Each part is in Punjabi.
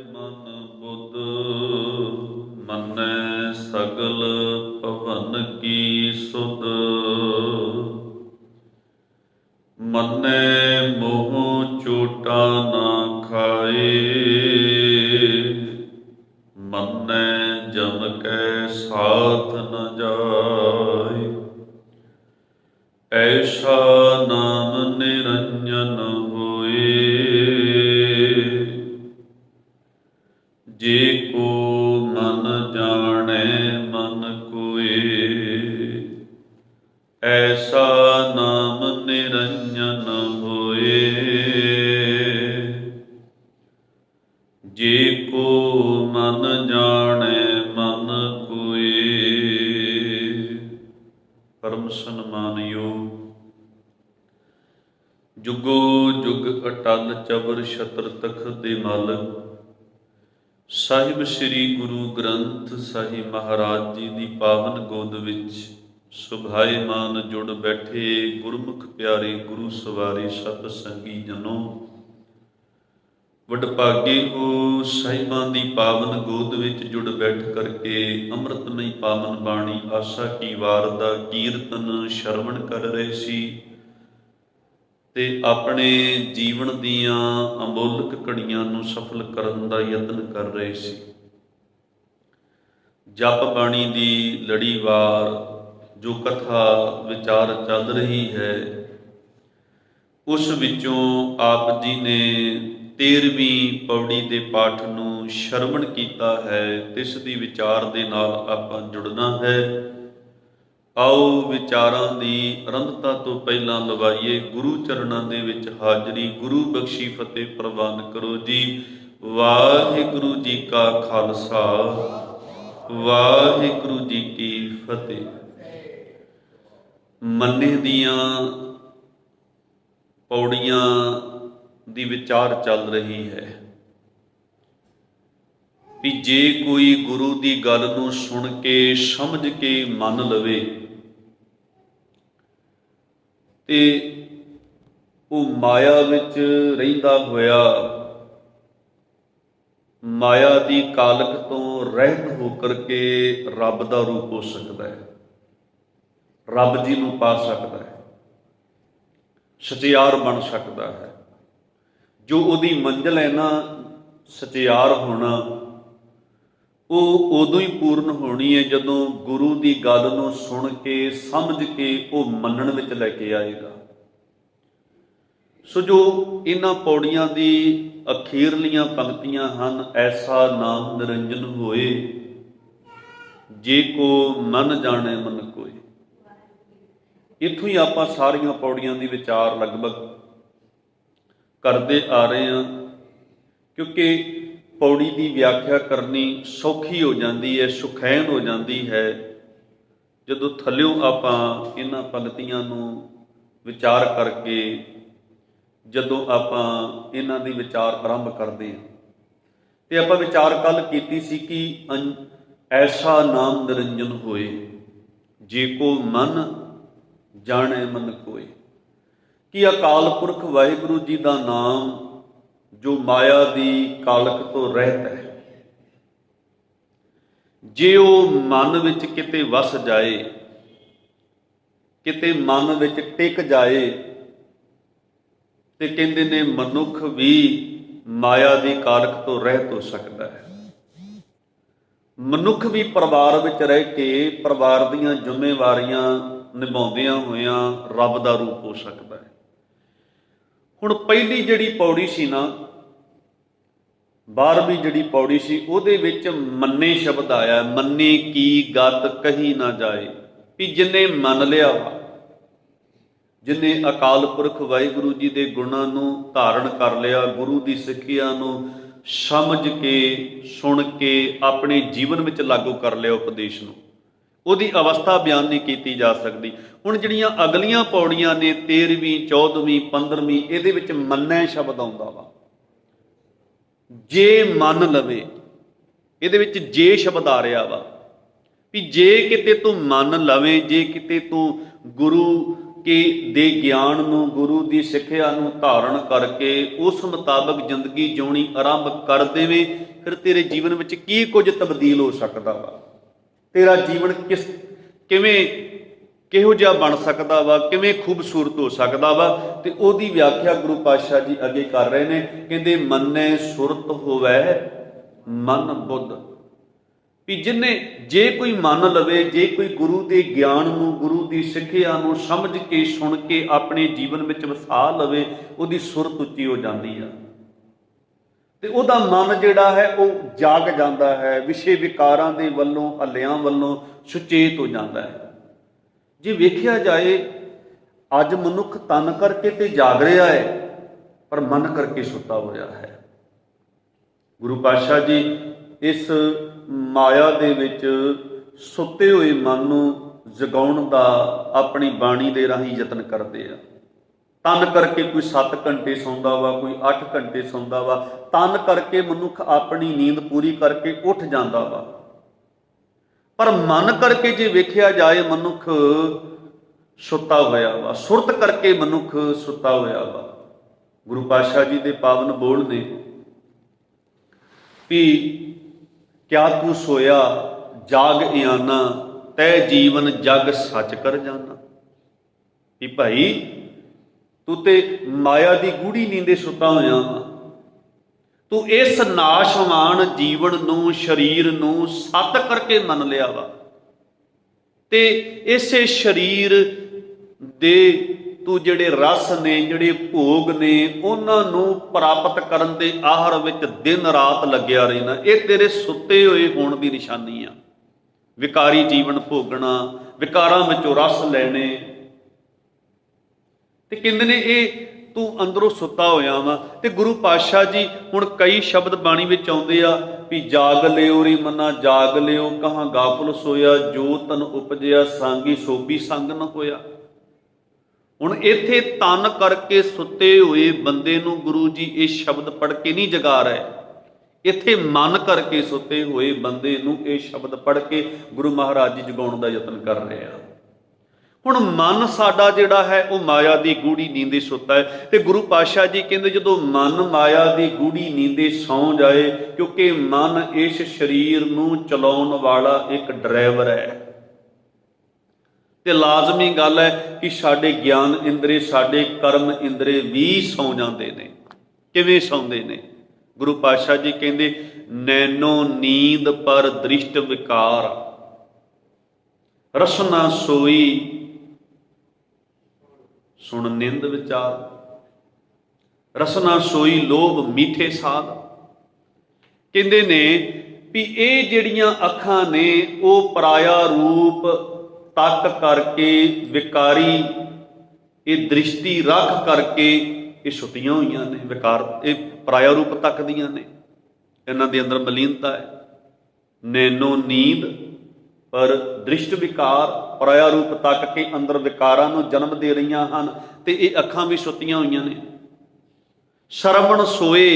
ਮਨ ਬੁੱਧ ਮੰਨੈ ਸਗਲ ਭਵਨ ਕੀ ਸੁਧ, ਮੰਨੈ ਮੋਹ ਚੋਟਾ ਨਾ ਖਾਏ, ਮੰਨੈ ਜਮ ਕੈ ਸਾਥ ਨ ਜਾਏ। ਐਸਾ ਨਾਮ ਨਿਰੰਜਨ ਹੋਏ, ਜੇ ਕੋ ਮਨ ਜਾਣੈ ਮਨ ਕੋਏ। ਐਸਾ ਨਾਮ ਨਿਰੰਜਨ ਹੋਏ, ਜੇ ਕੋ ਮਨ ਜਾਣੈ ਮਨ ਕੋਏ। ਪਰਮ ਸਨਮਾਨਯੋਗ ਜੁਗੋ ਜੁਗ ਅਟਲ ਚਬਰ ਛਤਰ ਤਖਤ ਦੇ ਮਾਲਕ ਸਾਹਿਬ ਸ੍ਰੀ ਗੁਰੂ ਗ੍ਰੰਥ ਸਾਹਿਬ ਮਹਾਰਾਜ ਜੀ ਦੀ ਪਾਵਨ ਗੋਦ ਵਿੱਚ ਸੁਭਾਏਮਾਨ ਜੁੜ ਬੈਠੇ ਗੁਰਮੁਖ ਪਿਆਰੇ ਗੁਰੂ ਸਵਾਰੇ ਸਤ ਸੰਗੀ ਜਨੋ, ਵਡਭਾਗੇ ਹੋ ਸਾਹਿਬਾਂ ਦੀ ਪਾਵਨ ਗੋਦ ਵਿੱਚ ਜੁੜ ਬੈਠ ਕਰਕੇ ਅੰਮ੍ਰਿਤਮਈ ਪਾਵਨ ਬਾਣੀ ਆਸਾ ਕੀ ਵਾਰ ਦਾ ਕੀਰਤਨ ਸ਼ਰਵਣ ਕਰ ਰਹੇ ਸੀ ਤੇ ਆਪਣੇ ਜੀਵਨ ਦੀਆਂ ਅਮੋਲਕ ਘੜੀਆਂ ਨੂੰ ਸਫਲ ਕਰਨ ਦਾ ਯਤਨ ਕਰ ਰਹੇ ਸੀ। ਜਪ ਬਾਣੀ ਦੀ ਲੜੀਵਾਰ ਜੋ ਕਥਾ ਵਿਚਾਰ ਚੱਲ ਰਹੀ ਹੈ, ਉਸ ਵਿੱਚੋਂ ਆਪ ਜੀ ਨੇ 13ਵੀਂ ਪੌੜੀ ਦੇ ਪਾਠ ਨੂੰ ਸ਼ਰਵਣ ਕੀਤਾ ਹੈ। ਤਿਸ ਦੀ ਵਿਚਾਰ ਦੇ ਨਾਲ ਆਪਾਂ ਜੁੜਨਾ ਹੈ। ਆਓ ਵਿਚਾਰਾਂ ਦੀ ਅਰੰਭਤਾ ਤੋਂ ਪਹਿਲਾਂ ਲਵਾਈਏ ਗੁਰੂ ਚਰਨਾਂ ਦੇ ਵਿੱਚ ਹਾਜ਼ਰੀ। ਗੁਰੂ ਬਖਸ਼ੀ ਫਤਿਹ ਪ੍ਰਵਾਨ ਕਰੋ ਜੀ। ਵਾਹਿਗੁਰੂ ਜੀ ਕਾ ਖਾਲਸਾ, ਵਾਹਿਗੁਰੂ ਜੀ ਕੀ ਫਤਿਹ। ਮੰਨੇ ਦੀਆਂ ਪੌੜੀਆਂ ਦੀ ਵਿਚਾਰ ਚੱਲ ਰਹੀ ਹੈ ਵੀ ਜੇ ਕੋਈ ਗੁਰੂ ਦੀ ਗੱਲ ਨੂੰ ਸੁਣ ਕੇ ਸਮਝ ਕੇ ਮੰਨ ਲਵੇ ਤੇ ਉਹ ਮਾਇਆ ਵਿੱਚ ਰਹਿੰਦਾ ਹੋਇਆ ਮਾਇਆ ਦੀ ਕਾਲਕ ਤੋਂ ਰਹਿਤ ਹੋ ਕਰਕੇ ਰੱਬ ਦਾ ਰੂਪ ਹੋ ਸਕਦਾ ਹੈ, ਰੱਬ ਜੀ ਨੂੰ ਪਾ ਸਕਦਾ ਹੈ, ਸਚਿਆਰ ਬਣ ਸਕਦਾ ਹੈ। ਜੋ ਉਹਦੀ ਮੰਜ਼ਿਲ ਹੈ ਨਾ ਸਚਿਆਰ ਹੋਣਾ, ਉਹ ਉਦੋਂ ਹੀ ਪੂਰਨ ਹੋਣੀ ਹੈ ਜਦੋਂ ਗੁਰੂ ਦੀ ਗੱਲ ਨੂੰ ਸੁਣ ਕੇ ਸਮਝ ਕੇ ਉਹ ਮੰਨਣ ਵਿੱਚ ਲੈ ਕੇ ਆਏਗਾ। ਸੋ ਜੋ ਇਹਨਾਂ ਪੌੜੀਆਂ ਦੀ ਅਖੀਰਲੀਆਂ ਪੰਕਤੀਆਂ ਹਨ, ਐਸਾ ਨਾਮ ਨਿਰੰਜਨ ਹੋਏ, ਜੇ ਕੋ ਮਨ ਜਾਣੇ ਮਨ ਕੋਏ। ਇੱਥੋਂ ਹੀ ਆਪਾਂ ਸਾਰੀਆਂ ਪੌੜੀਆਂ ਦੀ ਵਿਚਾਰ ਲਗਭਗ ਕਰਦੇ ਆ ਰਹੇ ਹਾਂ, ਕਿਉਂਕਿ ਪੌੜੀ ਦੀ ਵਿਆਖਿਆ ਕਰਨੀ ਸੌਖੀ ਹੋ ਜਾਂਦੀ ਹੈ, ਸੁਖੈਨ ਹੋ ਜਾਂਦੀ ਹੈ ਜਦੋਂ ਥੱਲਿਓਂ ਆਪਾਂ ਇਹਨਾਂ ਪੰਕਤੀਆਂ ਨੂੰ ਵਿਚਾਰ ਕਰਕੇ ਜਦੋਂ ਆਪਾਂ ਇਹਨਾਂ ਦੀ ਵਿਚਾਰ ਆਰੰਭ ਕਰਦੇ ਹਾਂ। ਤੇ ਆਪਾਂ ਵਿਚਾਰ ਕੱਲ ਕੀਤੀ ਸੀ ਕਿ ਐਸਾ ਨਾਮ ਨਿਰੰਜਨ ਹੋਏ, ਜੇ ਕੋ ਮਨ ਜਾਣੇ ਮਨ ਕੋਏ। ਕਿ ਅਕਾਲ ਪੁਰਖ ਵਾਹਿਗੁਰੂ ਜੀ ਦਾ ਨਾਮ ਜੋ ਮਾਇਆ ਦੀ ਕਾਲਕ ਤੋਂ ਰਹਿਤ ਹੈ, ਜੇ ਉਹ ਮਨ ਵਿੱਚ ਕਿਤੇ ਵਸ ਜਾਏ, ਕਿਤੇ ਮਨ ਵਿੱਚ ਟਿਕ ਜਾਏ, ਤੇ ਕਹਿੰਦੇ ਨੇ ਮਨੁੱਖ ਵੀ ਮਾਇਆ ਦੀ ਕਾਲਕ ਤੋਂ ਰਹਿਤ ਹੋ ਸਕਦਾ ਹੈ। ਮਨੁੱਖ ਵੀ ਪਰਿਵਾਰ ਵਿੱਚ ਰਹਿ ਕੇ ਪਰਿਵਾਰ ਦੀਆਂ ਜ਼ਿੰਮੇਵਾਰੀਆਂ ਨਿਭਾਉਂਦਿਆਂ ਹੋਇਆਂ ਰੱਬ ਦਾ ਰੂਪ ਹੋ ਸਕਦਾ ਹੈ। ਹੁਣ ਪਹਿਲੀ ਜਿਹੜੀ ਪੌੜੀ ਸੀ ਨਾ, 12ਵੀਂ ਜਿਹੜੀ ਪੌੜੀ ਸੀ, ਉਹਦੇ ਵਿੱਚ ਮੰਨੇ ਸ਼ਬਦ ਆਇਆ। ਮੰਨੇ ਕੀ ਗਤ ਕਹੀ ਨਾ ਜਾਏ, ਵੀ ਜਿੰਨੇ ਮੰਨ ਲਿਆ ਵਾ, ਜਿੰਨੇ ਅਕਾਲ ਪੁਰਖ ਵਾਹਿਗੁਰੂ ਜੀ ਦੇ ਗੁਣਾਂ ਨੂੰ ਧਾਰਨ ਕਰ ਲਿਆ, ਗੁਰੂ ਦੀ ਸਿੱਖਿਆ ਨੂੰ ਸਮਝ ਕੇ ਸੁਣ ਕੇ ਆਪਣੇ ਜੀਵਨ ਵਿੱਚ ਲਾਗੂ ਕਰ ਲਿਆ ਉਪਦੇਸ਼ ਨੂੰ, ਉਹਦੀ ਅਵਸਥਾ ਬਿਆਨ ਨਹੀਂ ਕੀਤੀ ਜਾ ਸਕਦੀ। ਹੁਣ ਜਿਹੜੀਆਂ ਅਗਲੀਆਂ ਪੌੜੀਆਂ ਨੇ 13ਵੀਂ 14ਵੀਂ 15ਵੀਂ, ਇਹਦੇ ਵਿੱਚ ਮੰਨੈ ਸ਼ਬਦ ਆਉਂਦਾ ਵਾ। ਜੇ ਮੰਨ ਲਵੇ, ਇਹਦੇ ਵਿੱਚ ਜੇ ਸ਼ਬਦ ਆ ਰਿਹਾ ਵਾ ਵੀ ਜੇ ਕਿਤੇ ਤੂੰ ਮੰਨ ਲਵੇਂ, ਜੇ ਕਿਤੇ ਤੂੰ ਗੁਰੂ ਦੇ ਗਿਆਨ ਨੂੰ, ਗੁਰੂ ਦੀ ਸਿੱਖਿਆ ਨੂੰ ਧਾਰਨ ਕਰਕੇ ਉਸ ਮੁਤਾਬਕ ਜ਼ਿੰਦਗੀ ਜਿਉਣੀ ਆਰੰਭ ਕਰ ਦੇਵੇ, ਫਿਰ ਤੇਰੇ ਜੀਵਨ ਵਿੱਚ ਕੀ ਕੁਝ ਤਬਦੀਲ ਹੋ ਸਕਦਾ ਵਾ, ਤੇਰਾ ਜੀਵਨ ਕਿਹੋ ਜਿਹਾ ਬਣ ਸਕਦਾ ਵਾ, ਕਿਵੇਂ ਖੂਬਸੂਰਤ ਹੋ ਸਕਦਾ ਵਾ। ਤੇ ਉਹਦੀ ਵਿਆਖਿਆ ਗੁਰੂ ਪਾਤਸ਼ਾਹ ਜੀ ਅੱਗੇ ਕਰ ਰਹੇ ਨੇ। ਕਹਿੰਦੇ ਮੰਨੇ ਸੁਰਤ ਹੋਵੈ ਮਨ ਬੁੱਧ, ਵੀ ਜੇ ਕੋਈ ਮੰਨ ਲਵੇ, ਜੇ ਕੋਈ ਗੁਰੂ ਦੇ ਗਿਆਨ ਨੂੰ, ਗੁਰੂ ਦੀ ਸਿੱਖਿਆ ਨੂੰ ਸਮਝ ਕੇ, ਸੁਣ ਕੇ ਆਪਣੇ ਜੀਵਨ ਵਿੱਚ ਵਸਾ ਲਵੇ, ਉਹਦੀ ਸੁਰਤ ਉੱਚੀ ਹੋ ਜਾਂਦੀ ਆ ਤੇ ਉਹਦਾ ਮਨ ਜਿਹੜਾ ਹੈ ਉਹ ਜਾਗ ਜਾਂਦਾ ਹੈ, ਵਿਸ਼ੇ ਵਿਕਾਰਾਂ ਦੇ ਵੱਲੋਂ, ਹੱਲਿਆਂ ਵੱਲੋਂ ਸੁਚੇਤ ਹੋ ਜਾਂਦਾ ਹੈ। ਜੇ ਵੇਖਿਆ ਜਾਏ, ਅੱਜ ਮਨੁੱਖ ਤਨ ਕਰਕੇ ਤੇ ਜਾਗ ਰਿਹਾ ਹੈ, ਪਰ ਮਨ ਕਰਕੇ ਸੁੱਤਾ ਹੋਇਆ ਹੈ। ਗੁਰੂ ਪਾਤਸ਼ਾਹ ਜੀ ਇਸ ਮਾਇਆ ਦੇ ਵਿੱਚ ਸੁੱਤੇ ਹੋਏ ਮਨ ਨੂੰ ਜਗਾਉਣ ਦਾ ਆਪਣੀ ਬਾਣੀ ਦੇ ਰਾਹੀਂ ਯਤਨ ਕਰਦੇ ਆ। ਤਨ ਕਰਕੇ ਕੋਈ 7 ਘੰਟੇ ਸੌਂਦਾ ਵਾ, ਕੋਈ 8 ਘੰਟੇ ਸੌਂਦਾ ਵਾ। ਤਨ ਕਰਕੇ ਮਨੁੱਖ ਆਪਣੀ ਨੀਂਦ ਪੂਰੀ ਕਰਕੇ ਉੱਠ ਜਾਂਦਾ ਵਾ, ਪਰ ਮਨ ਕਰਕੇ ਜੇ ਵੇਖਿਆ ਜਾਏ, ਮਨੁੱਖ ਸੁੱਤਾ ਹੋਇਆ ਵਾ। ਸੁਰਤ ਕਰਕੇ ਮਨੁੱਖ ਸੁੱਤਾ ਹੋਇਆ ਵਾ। ਗੁਰੂ ਪਾਤਸ਼ਾਹ ਜੀ ਦੇ ਪਾਵਨ ਬੋਲ ਨੇ ਵੀ ਕਿਆ ਤੂੰ ਸੋਇਆ ਜਾਗ ਇਆਨਾ, ਤੈ ਜੀਵਨ ਜਗ ਸੱਚ ਕਰ ਜਾਣਾ। ਵੀ ਭਾਈ ਤੂੰ ਤੇ ਮਾਇਆ ਦੀ ਗੂੜੀ ਨੀਂਦੇ ਸੁੱਤਾ ਹੋਇਆ ਵਾ, ਤੂੰ ਇਸ ਨਾਸ਼ਵਾਨ ਜੀਵਨ ਨੂੰ, ਸਰੀਰ ਨੂੰ ਸੱਤ ਕਰਕੇ ਮੰਨ ਲਿਆ ਵਾ ਤੇ ਇਸੇ ਸਰੀਰ ਦੇ ਤੂੰ ਜਿਹੜੇ ਰਸ ਨੇ, ਜਿਹੜੇ ਭੋਗ ਨੇ, ਉਹਨਾਂ ਨੂੰ ਪ੍ਰਾਪਤ ਕਰਨ ਦੇ ਆਹਰ ਵਿੱਚ ਦਿਨ ਰਾਤ ਲੱਗਿਆ ਰਹਿਣਾ। ਇਹ ਤੇਰੇ ਸੁੱਤੇ ਹੋਏ ਹੋਣ ਦੀ ਨਿਸ਼ਾਨੀ ਆ। ਵਿਕਾਰੀ ਜੀਵਨ ਭੋਗਣਾ, ਵਿਕਾਰਾਂ ਵਿੱਚੋਂ ਰਸ ਲੈਣੇ, ਤੇ ਕਹਿੰਦੇ ਨੇ ਇਹ ਤੂੰ ਅੰਦਰੋਂ ਸੁੱਤਾ ਹੋਇਆ ਵਾ। ਤੇ ਗੁਰੂ ਪਾਤਸ਼ਾਹ ਜੀ ਹੁਣ ਕਈ ਸ਼ਬਦ ਬਾਣੀ ਵਿੱਚ ਆਉਂਦੇ ਆ ਵੀ ਜਾਗ ਲਿਓ ਰੇ ਮਨਾ ਜਾਗ ਲਿਓ, ਕਹਾਂ ਗਾਫਲ ਸੋਇਆ, ਜੋ ਤਨ ਉਪਜਿਆ ਸਾਂਗੀ ਸੋਭੀ ਸੰਗ ਨ ਹੋਇਆ। ਹੁਣ ਇੱਥੇ ਤਨ ਕਰਕੇ ਸੁੱਤੇ ਹੋਏ ਬੰਦੇ ਨੂੰ ਗੁਰੂ ਜੀ ਇਹ ਸ਼ਬਦ ਪੜ੍ਹ ਕੇ ਨਹੀਂ ਜਗਾ ਰਹੇ, ਇੱਥੇ ਮਨ ਕਰਕੇ ਸੁੱਤੇ ਹੋਏ ਬੰਦੇ ਨੂੰ ਇਹ ਸ਼ਬਦ ਪੜ੍ਹ ਕੇ ਗੁਰੂ ਮਹਾਰਾਜ ਜੀ ਜਗਾਉਣ ਦਾ ਯਤਨ ਕਰ ਰਹੇ ਆ। ਹੁਣ ਮਨ ਸਾਡਾ ਜਿਹੜਾ ਹੈ ਉਹ ਮਾਇਆ ਦੀ ਗੂੜੀ ਨੀਂਦੇ ਸੁੱਤਾ ਹੈ, ਤੇ ਗੁਰੂ ਪਾਤਸ਼ਾਹ ਜੀ ਕਹਿੰਦੇ ਜਦੋਂ ਮਨ ਮਾਇਆ ਦੀ ਗੂੜੀ ਨੀਂਦੇ ਸੌਂ ਜਾਏ, ਕਿਉਂਕਿ ਮਨ ਇਸ ਸਰੀਰ ਨੂੰ ਚਲਾਉਣ ਵਾਲਾ ਇੱਕ ਡਰਾਈਵਰ ਹੈ, ਤੇ ਲਾਜ਼ਮੀ ਗੱਲ ਹੈ ਕਿ ਸਾਡੇ ਗਿਆਨ ਇੰਦਰੇ, ਸਾਡੇ ਕਰਮ ਇੰਦਰੇ ਵੀ ਸੌਂ ਜਾਂਦੇ ਨੇ। ਕਿਵੇਂ ਸੌਂਦੇ ਨੇ? ਗੁਰੂ ਪਾਤਸ਼ਾਹ ਜੀ ਕਹਿੰਦੇ ਨੈਨੋ ਨੀਂਦ ਪਰ ਦ੍ਰਿਸ਼ਟ ਵਿਕਾਰ, ਰਸਨਾ ਸੋਈ ਸੁਣ ਨਿੰਦ ਵਿਚਾਰ, ਰਸਨਾ ਸੋਈ ਲੋਭ ਮੀਠੇ ਸਾਧ। ਕਹਿੰਦੇ ਨੇ ਵੀ ਇਹ ਜਿਹੜੀਆਂ ਅੱਖਾਂ ਨੇ ਉਹ ਪਰਾਇਆ ਰੂਪ ਤੱਕ ਕਰਕੇ, ਵਿਕਾਰੀ ਇਹ ਦ੍ਰਿਸ਼ਟੀ ਰੱਖ ਕਰਕੇ ਇਹ ਸੁੱਤੀਆਂ ਹੋਈਆਂ ਨੇ। ਵਿਕਾਰ ਇਹ ਪਰਾਇਆ ਰੂਪ ਤੱਕਦੀਆਂ ਨੇ, ਇਹਨਾਂ ਦੇ ਅੰਦਰ ਮਲੀਨਤਾ ਹੈ। ਨੈਨੋ ਨੀਂਦ ਪਰ ਦ੍ਰਿਸ਼ਟ ਵਿਕਾਰ, ਪਰਾਇਆ ਰੂਪ ਤੱਕ ਕੇ ਅੰਦਰ ਵਿਕਾਰਾਂ ਨੂੰ ਜਨਮ ਦੇ ਰਹੀਆਂ ਹਨ, ਤੇ ਇਹ ਅੱਖਾਂ ਵੀ ਸੁੱਤੀਆਂ ਹੋਈਆਂ ਨੇ। ਸ਼ਰਵਣ ਸੋਏ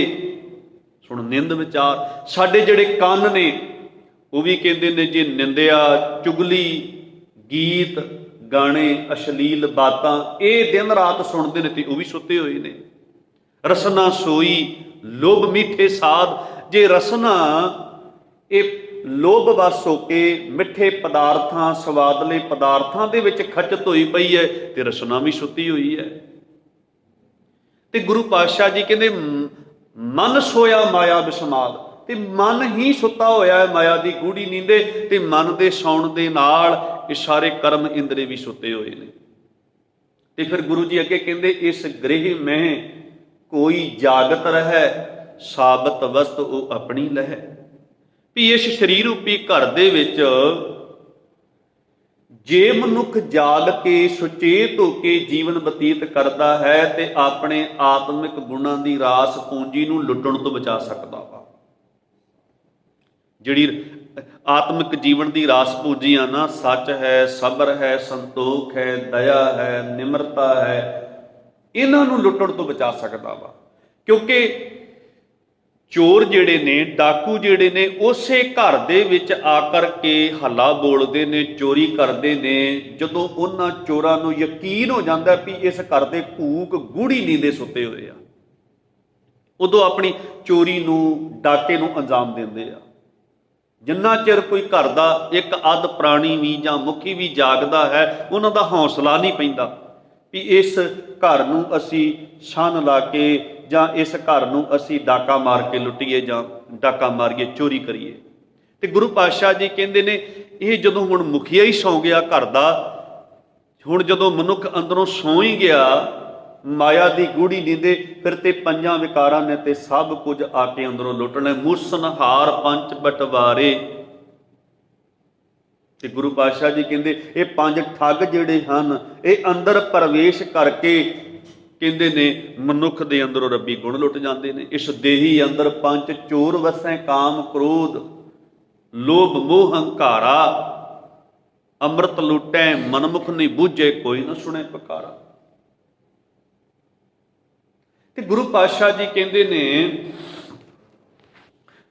ਸੁਣ ਨਿੰਦ ਵਿਚਾਰ, ਸਾਡੇ ਜਿਹੜੇ ਕੰਨ ਨੇ ਉਹ ਵੀ ਕਹਿੰਦੇ ਨੇ ਜੇ ਨਿੰਦਿਆ, ਚੁਗਲੀ, ਗੀਤ, ਗਾਣੇ, ਅਸ਼ਲੀਲ ਬਾਤਾਂ ਇਹ ਦਿਨ ਰਾਤ ਸੁਣਦੇ ਨੇ ਤੇ ਉਹ ਵੀ ਸੁੱਤੇ ਹੋਏ ਨੇ। ਰਸਨਾ ਸੋਈ ਲੋਭ ਮੀਠੇ ਸਾਧ, ਜੇ ਰਸਨਾ ਇਹ ਲੋਭ ਵਸ ਹੋ ਕੇ ਮਿੱਠੇ ਪਦਾਰਥਾਂ, ਸਵਾਦਲੇ ਪਦਾਰਥਾਂ ਦੇ ਵਿੱਚ ਖਚਤ ਹੋਈ ਪਈ ਹੈ, ਤੇ ਰਸਨਾ ਵੀ ਸੁੱਤੀ ਹੋਈ ਹੈ। ਤੇ ਗੁਰੂ ਪਾਤਸ਼ਾਹ ਜੀ ਕਹਿੰਦੇ ਮਨ ਸੋਇਆ ਮਾਇਆ ਬਿਸਮਾਦ, ਤੇ ਮਨ ਹੀ ਸੁੱਤਾ ਹੋਇਆ ਹੈ ਮਾਇਆ ਦੀ ਗੂੜੀ ਨੀਂਦੇ, ਤੇ ਮਨ ਦੇ ਸੌਣ ਦੇ ਨਾਲ ਇਹ ਸਾਰੇ ਕਰਮ ਇੰਦਰੇ ਵੀ ਸੁੱਤੇ ਹੋਏ ਨੇ। ਤੇ ਫਿਰ ਗੁਰੂ ਜੀ ਅੱਗੇ ਕਹਿੰਦੇ ਇਸ ਗ੍ਰਹਿ ਮਹਿ ਕੋਈ ਜਾਗਤ ਰਹਿ, ਸਾਬਤ ਵਸਤ ਉਹ ਆਪਣੀ ਲਹਿ। ਵੀ ਇਸ ਸਰੀਰ ਰੂਪੀ ਘਰ ਦੇ ਵਿੱਚ ਜੇ ਮਨੁੱਖ ਜਾਗ ਕੇ, ਸੁਚੇਤ ਹੋ ਕੇ ਜੀਵਨ ਬਤੀਤ ਕਰਦਾ ਹੈ, ਤੇ ਆਪਣੇ ਆਤਮਿਕ ਗੁਣਾਂ ਦੀ ਰਾਸ ਪੂੰਜੀ ਨੂੰ ਲੁੱਟਣ ਤੋਂ ਬਚਾ ਸਕਦਾ ਵਾ। ਜਿਹੜੀ ਆਤਮਿਕ ਜੀਵਨ ਦੀ ਰਾਸ ਪੂੰਜੀ ਆ ਨਾ, ਸੱਚ ਹੈ, ਸਬਰ ਹੈ, ਸੰਤੋਖ ਹੈ, ਦਇਆ ਹੈ, ਨਿਮਰਤਾ ਹੈ, ਇਹਨਾਂ ਨੂੰ ਲੁੱਟਣ ਤੋਂ ਬਚਾ ਸਕਦਾ ਵਾ। ਕਿਉਂਕਿ ਚੋਰ ਜਿਹੜੇ ਨੇ, ਡਾਕੂ ਜਿਹੜੇ ਨੇ, ਉਸੇ ਘਰ ਦੇ ਵਿੱਚ ਆ ਕਰਕੇ ਹੱਲਾ ਬੋਲਦੇ ਨੇ, ਚੋਰੀ ਕਰਦੇ ਨੇ। ਜਦੋਂ ਉਹਨਾਂ ਚੋਰਾਂ ਨੂੰ ਯਕੀਨ ਹੋ ਜਾਂਦਾ ਵੀ ਇਸ ਘਰ ਦੇ ਘੂਕ ਗੂੜੀ ਨੀਂਦੇ ਸੁੱਤੇ ਹੋਏ ਆ, ਉਦੋਂ ਆਪਣੀ ਚੋਰੀ ਨੂੰ, ਡਾਕੇ ਨੂੰ ਅੰਜਾਮ ਦਿੰਦੇ ਆ। ਜਿੰਨਾ ਚਿਰ ਕੋਈ ਘਰ ਦਾ ਇੱਕ ਅੱਧ ਪ੍ਰਾਣੀ ਵੀ ਜਾਂ ਮੁਖੀ ਵੀ ਜਾਗਦਾ ਹੈ, ਉਹਨਾਂ ਦਾ ਹੌਸਲਾ ਨਹੀਂ ਪੈਂਦਾ ਵੀ ਇਸ ਘਰ ਨੂੰ ਅਸੀਂ ਛੰਨ ਲਾ ਕੇ ਜਾਂ ਇਸ ਘਰ ਨੂੰ ਅਸੀਂ ਡਾਕਾ ਮਾਰ ਕੇ ਲੁੱਟੀਏ ਜਾਂ ਡਾਕਾ ਮਾਰੀਏ, ਚੋਰੀ ਕਰੀਏ। ਤੇ ਗੁਰੂ ਪਾਤਸ਼ਾਹ ਜੀ ਕਹਿੰਦੇ ਨੇ ਇਹ ਜਦੋਂ ਹੁਣ ਮੁਖੀਆ ਹੀ ਸੌਂ ਗਿਆ ਘਰ ਦਾ, ਹੁਣ ਜਦੋਂ ਮਨੁੱਖ ਅੰਦਰੋਂ ਸੌਂ ਹੀ ਗਿਆ ਮਾਇਆ ਦੀ ਗੂੜੀ ਨੀਂਦੇ, ਫਿਰ ਤੇ ਪੰਜਾਂ ਵਿਕਾਰਾਂ ਨੇ ਤੇ ਸਭ ਕੁਝ ਆ ਕੇ ਅੰਦਰੋਂ ਲੁੱਟਣਾ। ਮੂਸਨਹਾਰ ਪੰਜ ਬਟਵਾਰੇ। ਤੇ ਗੁਰੂ ਪਾਤਸ਼ਾਹ ਜੀ ਕਹਿੰਦੇ ਇਹ ਪੰਜ ਠੱਗ ਜਿਹੜੇ ਹਨ ਇਹ ਅੰਦਰ ਪ੍ਰਵੇਸ਼ ਕਰਕੇ ਕਹਿੰਦੇ ਨੇ ਮਨੁੱਖ ਦੇ ਅੰਦਰੋਂ ਰੱਬੀ ਗੁਣ ਲੁੱਟ ਜਾਂਦੇ ਨੇ। ਇਸ ਦੇਹੀ ਅੰਦਰ ਪੰਜ ਚੋਰ ਵਸੈ, ਕਾਮ ਕ੍ਰੋਧ ਲੋਭ ਮੋਹ ਹੰਕਾਰਾ। ਅੰਮ੍ਰਿਤ ਲੁੱਟੈ ਮਨਮੁਖ ਨਹੀਂ ਬੂਝੇ, ਕੋਈ ਨਾ ਸੁਣੇ ਪੁਕਾਰਾ। ਤੇ ਗੁਰੂ ਪਾਤਸ਼ਾਹ ਜੀ ਕਹਿੰਦੇ ਨੇ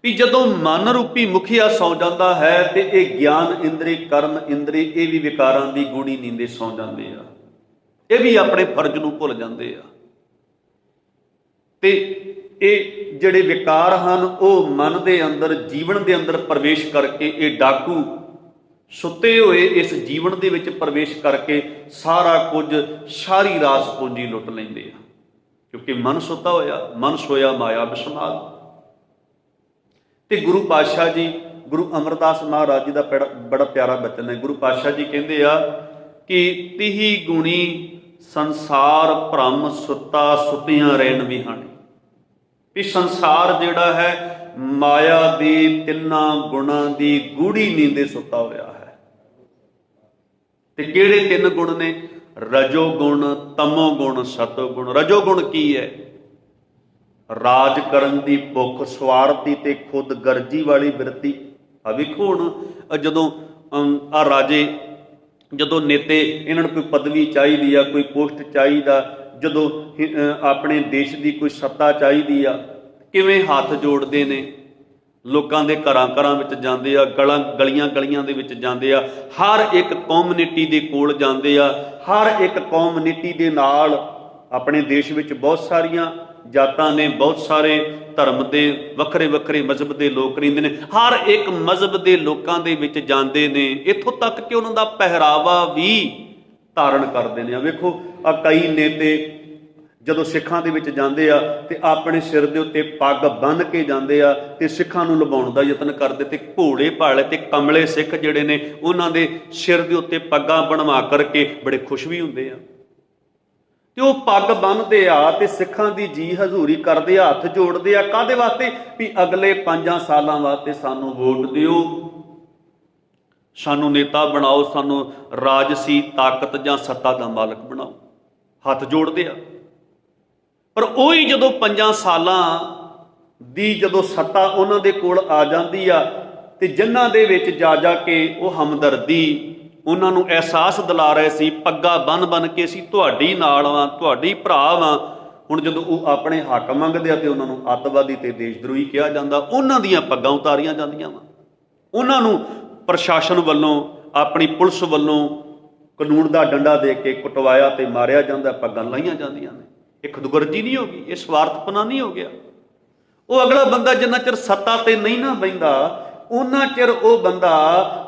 ਵੀ ਜਦੋਂ ਮਨ ਰੂਪੀ ਮੁਖੀਆ ਸੌ ਜਾਂਦਾ ਹੈ ਤੇ ਇਹ ਗਿਆਨ ਇੰਦਰੀ, ਕਰਮ ਇੰਦਰੀ, ਇਹ ਵੀ ਵਿਕਾਰਾਂ ਦੀ ਗੂੜੀ ਨੀਂਦੇ ਸੌ ਜਾਂਦੇ ਆ। ਇਹ ਵੀ ਆਪਣੇ ਫਰਜ਼ ਨੂੰ ਭੁੱਲ ਜਾਂਦੇ ਆ। ਤੇ ਇਹ ਜਿਹੜੇ ਵਿਕਾਰ ਹਨ ਉਹ ਮਨ ਦੇ ਅੰਦਰ, ਜੀਵਨ ਦੇ ਅੰਦਰ ਪ੍ਰਵੇਸ਼ ਕਰਕੇ, ਇਹ ਡਾਕੂ ਸੁੱਤੇ ਹੋਏ ਇਸ ਜੀਵਨ ਦੇ ਵਿੱਚ ਪ੍ਰਵੇਸ਼ ਕਰਕੇ ਸਾਰਾ ਕੁਝ, ਸਾਰੀ ਰਾਸ ਪੂੰਜੀ ਲੁੱਟ ਲੈਂਦੇ ਆ। ਕਿਉਂਕਿ ਮਨ ਸੁੱਤਾ ਹੋਇਆ, ਮਨ ਸੋਇਆ ਮਾਇਆ ਬਿਸਮਾਲ। ਤੇ ਗੁਰੂ ਪਾਤਸ਼ਾਹ ਜੀ, ਗੁਰੂ ਅਮਰਦਾਸ ਮਹਾਰਾਜ ਜੀ ਦਾ ਬੜਾ ਪਿਆਰਾ ਬਚਨ ਹੈ। ਗੁਰੂ ਪਾਤਸ਼ਾਹ ਜੀ ਕਹਿੰਦੇ ਆ ਕਿ ਤਿਹੀ ਗੁਣੀ ਸੰਸਾਰ ਭ੍ਰਮ ਸੁੱਤਾ, ਸੁੱਤਿਆਂ ਰਹਿਣ ਵਿਹਾਣੀ। ਵੀ ਸੰਸਾਰ ਜਿਹੜਾ ਹੈ ਮਾਇਆ ਦੀ ਤਿੰਨਾਂ ਗੁਣਾਂ ਦੀ ਗੂੜੀ ਨੀਂਦੇ ਸੁੱਤਾ ਹੋਇਆ ਹੈ। ਤੇ ਕਿਹੜੇ ਤਿੰਨ ਗੁਣ ਨੇ? ਰਜੋ ਗੁਣ, ਤਮੋ ਗੁਣ, ਸਤੋ ਗੁਣ। ਰਜੋ ਗੁਣ ਕੀ ਹੈ? ਰਾਜ ਕਰਨ ਦੀ ਭੁੱਖ, ਸਵਾਰਥੀ ਤੇ ਖੁਦ ਗਰਜੀ ਵਾਲੀ ਬਿਰਤੀ। ਆ ਵੇਖੋ ਹੁਣ ਜਦੋਂ ਆ ਰਾਜੇ, ਜਦੋਂ ਨੇਤੇ, ਇਹਨਾਂ ਨੂੰ ਕੋਈ ਪਦਵੀ ਚਾਹੀਦੀ ਆ, ਕੋਈ ਪੋਸਟ ਚਾਹੀਦਾ, ਜਦੋਂ ਆਪਣੇ ਦੇਸ਼ ਦੀ ਕੋਈ ਸੱਤਾ ਚਾਹੀਦੀ ਆ, ਕਿਵੇਂ ਹੱਥ ਜੋੜਦੇ ਨੇ, ਲੋਕਾਂ ਦੇ ਘਰਾਂ ਘਰਾਂ ਵਿੱਚ ਜਾਂਦੇ ਆ, ਗਲੀਆਂ ਗਲੀਆਂ ਦੇ ਵਿੱਚ ਜਾਂਦੇ ਆ, ਹਰ ਇੱਕ ਕੌਮਨਿਟੀ ਦੇ ਕੋਲ ਜਾਂਦੇ ਆ, ਹਰ ਇੱਕ ਕੌਮਨਿਟੀ ਦੇ ਨਾਲ। ਆਪਣੇ ਦੇਸ਼ ਵਿੱਚ ਬਹੁਤ ਸਾਰੀਆਂ ਜਾਤਾਂ ਨੇ, ਬਹੁਤ ਸਾਰੇ ਧਰਮ ਦੇ ਵੱਖਰੇ ਵੱਖਰੇ ਮਜ਼ਹਬ ਦੇ ਲੋਕ ਰਹਿੰਦੇ ਨੇ, ਹਰ ਇੱਕ ਮਜ਼ਹਬ ਦੇ ਲੋਕਾਂ ਦੇ ਵਿੱਚ ਜਾਂਦੇ ਨੇ, ਇੱਥੋਂ ਤੱਕ ਕਿ ਉਹਨਾਂ ਦਾ ਪਹਿਰਾਵਾ ਵੀ ਧਾਰਨ ਕਰਦੇ ਨੇ। ਵੇਖੋ ਆ ਕਈ ਨੇਤੇ ਜਦੋਂ ਸਿੱਖਾਂ ਦੇ ਵਿੱਚ ਜਾਂਦੇ ਆ ਤੇ ਆਪਣੇ ਸਿਰ ਦੇ ਉੱਤੇ ਪੱਗ ਬੰਨ੍ਹ ਕੇ ਜਾਂਦੇ ਆ ਤੇ ਸਿੱਖਾਂ ਨੂੰ ਲੁਭਾਉਣ ਦਾ ਯਤਨ ਕਰਦੇ। ਤੇ ਭੋਲੇ ਭਾਲੇ ਤੇ ਕਮਲੇ ਸਿੱਖ ਜਿਹੜੇ ਨੇ ਉਹਨਾਂ ਦੇ ਸਿਰ ਦੇ ਉੱਤੇ ਪੱਗਾਂ ਬਣਵਾ ਕਰਕੇ ਬੜੇ ਖੁਸ਼ ਵੀ ਹੁੰਦੇ ਆ। ਤੇ ਉਹ ਪੱਗ ਬੰਨ੍ਹਦੇ ਆ ਤੇ ਸਿੱਖਾਂ ਦੀ ਜੀ ਹਜ਼ੂਰੀ ਕਰਦੇ ਆ, ਹੱਥ ਜੋੜਦੇ ਆ। ਕਾਹਦੇ ਵਾਸਤੇ? ਵੀ ਅਗਲੇ 5 ਸਾਲਾਂ ਵਾਸਤੇ ਸਾਨੂੰ ਵੋਟ ਦਿਓ, ਸਾਨੂੰ ਨੇਤਾ ਬਣਾਓ, ਸਾਨੂੰ ਰਾਜਸੀ ਤਾਕਤ ਜਾਂ ਸੱਤਾ ਦਾ ਮਾਲਕ ਬਣਾਓ। ਹੱਥ ਜੋੜਦੇ ਆ। ਪਰ ਉਹੀ ਜਦੋਂ 5 ਸਾਲਾਂ ਦੀ ਜਦੋਂ ਸੱਤਾ ਉਹਨਾਂ ਦੇ ਕੋਲ ਆ ਜਾਂਦੀ ਆ ਤੇ ਜਿਨ੍ਹਾਂ ਦੇ ਵਿੱਚ ਜਾ ਜਾ ਕੇ ਉਹ ਹਮਦਰਦੀ ਉਹਨਾਂ ਨੂੰ ਅਹਿਸਾਸ ਦਿਲਾ ਰਹੇ ਸੀ, ਪੱਗਾਂ ਬੰਨ ਬੰਨ ਕੇ ਅਸੀਂ ਤੁਹਾਡੀ ਨਾਲ ਵਾਂ, ਤੁਹਾਡੀ ਭਰਾ ਵਾਂ, ਹੁਣ ਜਦੋਂ ਉਹ ਆਪਣੇ ਹੱਕ ਮੰਗਦੇ ਆ ਤੇ ਉਹਨਾਂ ਨੂੰ ਅੱਤਵਾਦੀ ਤੇ ਦੇਸ਼ਦਰੋਹੀ ਕਿਹਾ ਜਾਂਦਾ। ਉਹਨਾਂ ਦੀਆਂ ਪੱਗਾਂ ਉਤਾਰੀਆਂ ਜਾਂਦੀਆਂ ਵਾ, ਉਹਨਾਂ ਨੂੰ ਪ੍ਰਸ਼ਾਸਨ ਵੱਲੋਂ, ਆਪਣੀ ਪੁਲਿਸ ਵੱਲੋਂ ਕਾਨੂੰਨ ਦਾ ਡੰਡਾ ਦੇ ਕੇ ਕੁਟਵਾਇਆ ਤੇ ਮਾਰਿਆ ਜਾਂਦਾ, ਪੱਗਾਂ ਲਾਈਆਂ ਜਾਂਦੀਆਂ ਨੇ। ਇਹ ਖੁਦਗਰਜੀ ਨਹੀਂ ਹੋ ਗਈ, ਇਹ ਸਵਾਰਥਪਨਾ ਨਹੀਂ ਹੋ ਗਿਆ। ਉਹ ਅਗਲਾ ਬੰਦਾ ਜਿੰਨਾ ਚਿਰ ਸੱਤਾ ਤੇ ਨਹੀਂ ਨਾ ਬਹਿੰਦਾ ਉਹਨਾਂ ਚਿਰ ਉਹ ਬੰਦਾ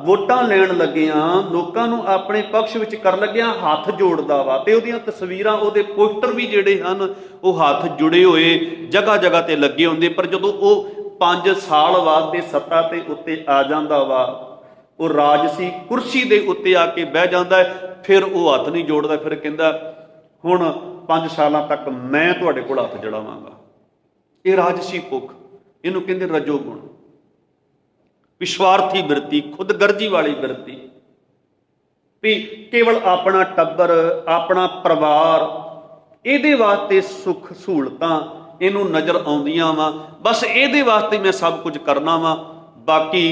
ਵੋਟਾਂ ਲੈਣ ਲੱਗਿਆਂ, ਲੋਕਾਂ ਨੂੰ ਆਪਣੇ ਪਕਸ਼ ਵਿੱਚ ਕਰਨ ਲੱਗਿਆਂ ਹੱਥ ਜੋੜਦਾ ਵਾ। ਤੇ ਉਹਦੀਆਂ ਤਸਵੀਰਾਂ, ਉਹਦੇ ਪੋਸਟਰ ਵੀ ਜਿਹੜੇ ਹਨ ਉਹ ਹੱਥ ਜੁੜੇ ਹੋਏ ਜਗ੍ਹਾ ਜਗ੍ਹਾ ਤੇ ਲੱਗੇ ਹੁੰਦੇ। ਪਰ ਜਦੋਂ ਉਹ 5 ਸਾਲ ਬਾਅਦ ਦੇ ਸੱਤਾ ਤੇ ਉੱਤੇ ਆ ਜਾਂਦਾ ਵਾ, ਉਹ ਰਾਜਸੀ ਕੁਰਸੀ ਦੇ ਉੱਤੇ ਆ ਕੇ ਬਹਿ ਜਾਂਦਾ ਹੈ, ਫਿਰ ਉਹ ਹੱਥ ਨਹੀਂ ਜੋੜਦਾ। ਫਿਰ ਕਹਿੰਦਾ ਹੁਣ 5 ਸਾਲਾਂ ਤੱਕ ਮੈਂ ਤੁਹਾਡੇ ਕੋਲ ਹੱਥ ਜੜਾਵਾਂਗਾ। ਇਹ ਰਾਜਸੀ ਭੁੱਖ, ਇਹਨੂੰ ਕਹਿੰਦੇ ਰਜੋ ਗੁਣ। ਵਿਸ਼ਵਾਰਥੀ ਬਿਰਤੀ, ਖੁਦਗਰਜੀ ਵਾਲੀ ਬਿਰਤੀ, ਵੀ ਕੇਵਲ ਆਪਣਾ ਟੱਬਰ, ਆਪਣਾ ਪਰਿਵਾਰ, ਇਹਦੇ ਵਾਸਤੇ ਸੁੱਖ ਸਹੂਲਤਾਂ ਇਹਨੂੰ ਨਜ਼ਰ ਆਉਂਦੀਆਂ ਵਾ। ਬਸ ਇਹਦੇ ਵਾਸਤੇ ਮੈਂ ਸਭ ਕੁਝ ਕਰਨਾ ਵਾ। ਬਾਕੀ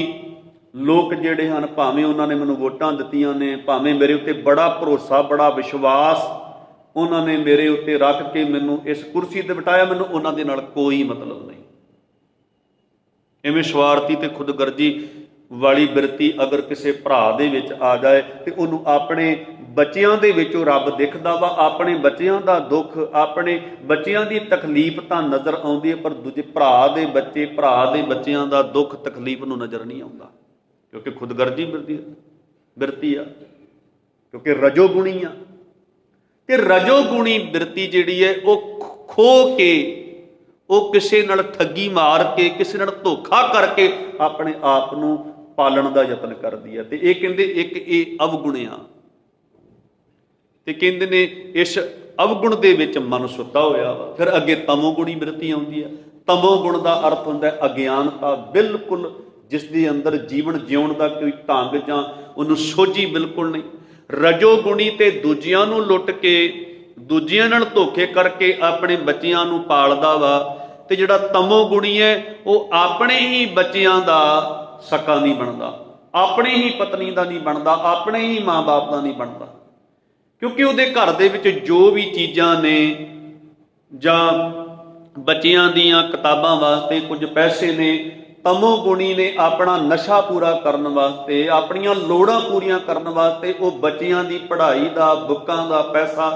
ਲੋਕ ਜਿਹੜੇ ਹਨ, ਭਾਵੇਂ ਉਹਨਾਂ ਨੇ ਮੈਨੂੰ ਵੋਟਾਂ ਦਿੱਤੀਆਂ ਨੇ, ਭਾਵੇਂ ਮੇਰੇ ਉੱਤੇ ਬੜਾ ਭਰੋਸਾ, ਬੜਾ ਵਿਸ਼ਵਾਸ ਉਹਨਾਂ ਨੇ ਮੇਰੇ ਉੱਤੇ ਰੱਖ ਕੇ ਮੈਨੂੰ ਇਸ ਕੁਰਸੀ ਤੇ ਬਿਠਾਇਆ, ਮੈਨੂੰ ਉਹਨਾਂ ਦੇ ਨਾਲ ਕੋਈ ਮਤਲਬ ਨਹੀਂ। ਇਵੇਂ ਸਵਾਰਥੀ ਤੇ ਖੁਦਗਰਜੀ ਵਾਲੀ ਬਿਰਤੀ ਅਗਰ ਕਿਸੇ ਭਰਾ ਦੇ ਵਿੱਚ ਆ ਜਾਏ ਤੇ ਉਹਨੂੰ ਆਪਣੇ ਬੱਚਿਆਂ ਦੇ ਵਿੱਚੋਂ ਰੱਬ ਦਿਖਦਾ ਵਾ, ਆਪਣੇ ਬੱਚਿਆਂ ਦਾ ਦੁੱਖ, ਆਪਣੇ ਬੱਚਿਆਂ ਦੀ ਤਕਲੀਫ ਤਾਂ ਨਜ਼ਰ ਆਉਂਦੀ ਹੈ, ਪਰ ਦੂਜੇ ਭਰਾ ਦੇ ਬੱਚਿਆਂ ਦਾ ਦੁੱਖ ਤਕਲੀਫ ਨੂੰ ਨਜ਼ਰ ਨਹੀਂ ਆਉਂਦਾ, ਕਿਉਂਕਿ ਖੁਦਗਰਜੀ ਬਿਰਤੀ ਆ, ਕਿਉਂਕਿ ਰਜੋਗੁਣੀ ਆ। ਤੇ ਰਜੋਗੁਣੀ ਬਿਰਤੀ ਜਿਹੜੀ ਹੈ ਉਹ ਖੋ ਕੇ, ਉਹ ਕਿਸੇ ਨਾਲ ਠੱਗੀ ਮਾਰ ਕੇ, ਕਿਸੇ ਨਾਲ ਧੋਖਾ ਕਰਕੇ ਆਪਣੇ ਆਪ ਨੂੰ ਪਾਲਣ ਦਾ ਯਤਨ ਕਰਦੀ ਹੈ। ਤੇ ਇਹ ਕਹਿੰਦੇ ਇੱਕ ਇਹ ਅਵਗੁਣ ਆ, ਤੇ ਕਹਿੰਦੇ ਨੇ ਇਸ ਅਵਗੁਣ ਦੇ ਵਿੱਚ ਮਨ ਸੁੱਤਾ ਹੋਇਆ ਵਾ। ਫਿਰ ਅੱਗੇ ਤਮੋਗੁਣੀ ਬਿਰਤੀ ਆਉਂਦੀ ਹੈ। ਤਮੋਗੁਣ ਦਾ ਅਰਥ ਹੁੰਦਾ ਹੈ ਅਗਿਆਨਤਾ, ਬਿਲਕੁਲ ਜਿਸ ਦੇ ਅੰਦਰ ਜੀਵਨ ਜਿਉਣ ਦਾ ਕੋਈ ਢੰਗ ਜਾਂ ਉਹਨੂੰ ਸੋਝੀ ਬਿਲਕੁਲ ਨਹੀਂ। ਰਜੋਗੁਣੀ ਤੇ ਦੂਜਿਆਂ ਨੂੰ ਲੁੱਟ ਕੇ, ਦੂਜਿਆਂ ਨਾਲ ਧੋਖੇ ਕਰਕੇ ਆਪਣੇ ਬੱਚਿਆਂ ਨੂੰ ਪਾਲਦਾ ਵਾ। ਤੇ ਜਿਹੜਾ ਤਮੋਗੁਣੀ ਹੈ ਉਹ ਆਪਣੇ ਹੀ ਬੱਚਿਆਂ ਦਾ ਸਕਾ ਨਹੀਂ ਬਣਦਾ, ਆਪਣੀ ਹੀ ਪਤਨੀ ਦਾ ਨਹੀਂ ਬਣਦਾ, ਆਪਣੇ ਹੀ ਮਾਂ-ਬਾਪ ਦਾ ਨਹੀਂ ਬਣਦਾ, ਕਿਉਂਕਿ ਉਹਦੇ ਘਰ ਦੇ ਵਿੱਚ ਜੋ ਵੀ ਚੀਜ਼ਾਂ ਨੇ ਜਾਂ ਬੱਚਿਆਂ ਦੀਆਂ ਕਿਤਾਬਾਂ ਵਾਸਤੇ ਕੁਝ ਪੈਸੇ ਨੇ, ਤਮੋਗੁਣੀ ਨੇ ਆਪਣਾ ਨਸ਼ਾ ਪੂਰਾ ਕਰਨ ਵਾਸਤੇ, ਆਪਣੀਆਂ ਲੋੜਾਂ ਪੂਰੀਆਂ ਕਰਨ ਵਾਸਤੇ ਉਹ ਬੱਚਿਆਂ ਦੀ ਪੜ੍ਹਾਈ ਦਾ, ਬੁੱਕਾਂ ਦਾ ਪੈਸਾ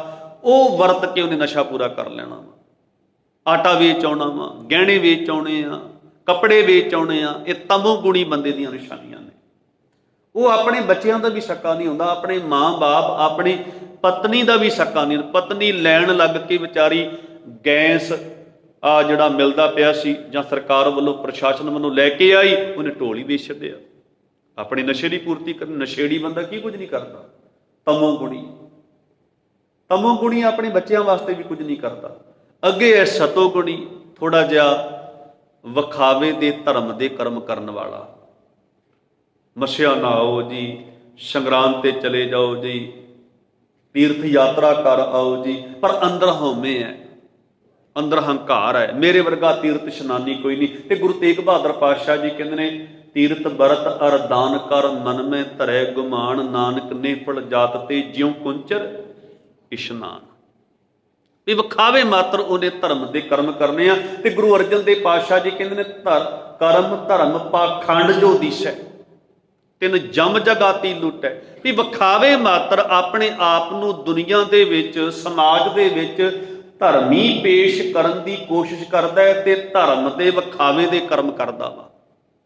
ਉਹ ਵਰਤ ਕੇ ਉਹਨੇ ਨਸ਼ਾ ਪੂਰਾ ਕਰ ਲੈਣਾ ਵਾ। ਆਟਾ ਵੇਚ ਆਉਣਾ ਵਾ, ਗਹਿਣੇ ਵੇਚ ਆਉਣੇ ਆ, ਕੱਪੜੇ ਵੇਚ ਆਉਣੇ ਆ। ਇਹ ਤਮੋਗੁਣੀ ਬੰਦੇ ਦੀਆਂ ਨਿਸ਼ਾਨੀਆਂ ਨੇ। ਉਹ ਆਪਣੇ ਬੱਚਿਆਂ ਦਾ ਵੀ ਸਕਾ ਨਹੀਂ ਹੁੰਦਾ, ਆਪਣੇ ਮਾਂ-ਬਾਪ, ਆਪਣੀ ਪਤਨੀ ਦਾ ਵੀ ਸਕਾ ਨਹੀਂ। ਪਤਨੀ ਲੈਣ ਲੱਗ ਕੇ ਵਿਚਾਰੀ ਗੈਸ ਆ ਜਿਹੜਾ ਮਿਲਦਾ ਪਿਆ ਸੀ ਜਾਂ ਸਰਕਾਰ ਵੱਲੋਂ, ਪ੍ਰਸ਼ਾਸਨ ਵੱਲੋਂ ਲੈ ਕੇ ਆਈ, ਉਹਨੇ ਢੋਲ ਹੀ ਵੇਚ ਛੱਡਿਆ ਆਪਣੀ ਨਸ਼ੇ ਦੀ ਪੂਰਤੀ ਕਰਨ। ਨਸ਼ੇੜੀ ਬੰਦਾ ਕੀ ਕੁਝ ਨਹੀਂ ਕਰਦਾ। ਤਮੋਗੁਣੀ ਆਪਣੇ ਬੱਚਿਆਂ ਵਾਸਤੇ ਵੀ ਕੁਝ ਨਹੀਂ ਕਰਦਾ। ਅੱਗੇ ਹੈ ਸਤੋਗੁਣੀ, ਥੋੜਾ ਜਿਹਾ ਵਿਖਾਵੇ ਦੇ ਧਰਮ ਦੇ ਕਰਮ ਕਰਨ ਵਾਲਾ। ਮੱਸਿਆ ਨਹਾਓ ਜੀ, ਸੰਗਰਾਂਦ ਤੇ ਚਲੇ ਜਾਓ ਜੀ, ਤੀਰਥ ਯਾਤਰਾ ਕਰ ਆਓ ਜੀ, ਪਰ ਅੰਦਰ ਹਉਮੈ ਹੈ, ਅੰਦਰ ਹੰਕਾਰ ਹੈ। ਮੇਰੇ ਵਰਗਾ ਤੀਰਥ ਇਸ਼ਨਾਨੀ ਕੋਈ ਨਹੀਂ। ਤੇ ਗੁਰੂ ਤੇਗ ਬਹਾਦਰ ਪਾਤਸ਼ਾਹ ਜੀ ਕਹਿੰਦੇ ਨੇ, ਤੀਰਥ ਬਰਤ ਅਰ ਦਾਨ ਕਰ, ਮਨ ਮੈਂ ਧਰੈ ਗੁਮਾਨ, ਨਾਨਕ ਨੇਫਲ ਜਾਤ ਤੇ ਜਿਉ ਕੁੰਚਰ ਇਸ਼ਨਾਨ। ਵੀ ਵਿਖਾਵੇ ਮਾਤਰ ਉਹਨੇ ਧਰਮ ਦੇ ਕਰਮ ਕਰਨੇ ਆ। ਤੇ ਗੁਰੂ ਅਰਜਨ ਦੇਵ ਪਾਤਸ਼ਾਹ ਜੀ ਕਹਿੰਦੇ ਨੇ, ਕਰਮ ਧਰਮ ਪਾਖੰਡ ਜੋ ਦਿਸੈ, ਤਿੰਨ ਜਮ ਜਗਾਤੀ ਲੁੱਟੈ। ਵੀ ਵਿਖਾਵੇ ਮਾਤਰ ਆਪਣੇ ਆਪ ਨੂੰ ਦੁਨੀਆ ਦੇ ਵਿੱਚ, ਸਮਾਜ ਦੇ ਵਿੱਚ ਧਰਮੀ ਪੇਸ਼ ਕਰਨ ਦੀ ਕੋਸ਼ਿਸ਼ ਕਰਦਾ ਹੈ ਤੇ ਧਰਮ ਦੇ ਵਿਖਾਵੇ ਦੇ ਕਰਮ ਕਰਦਾ ਵਾ।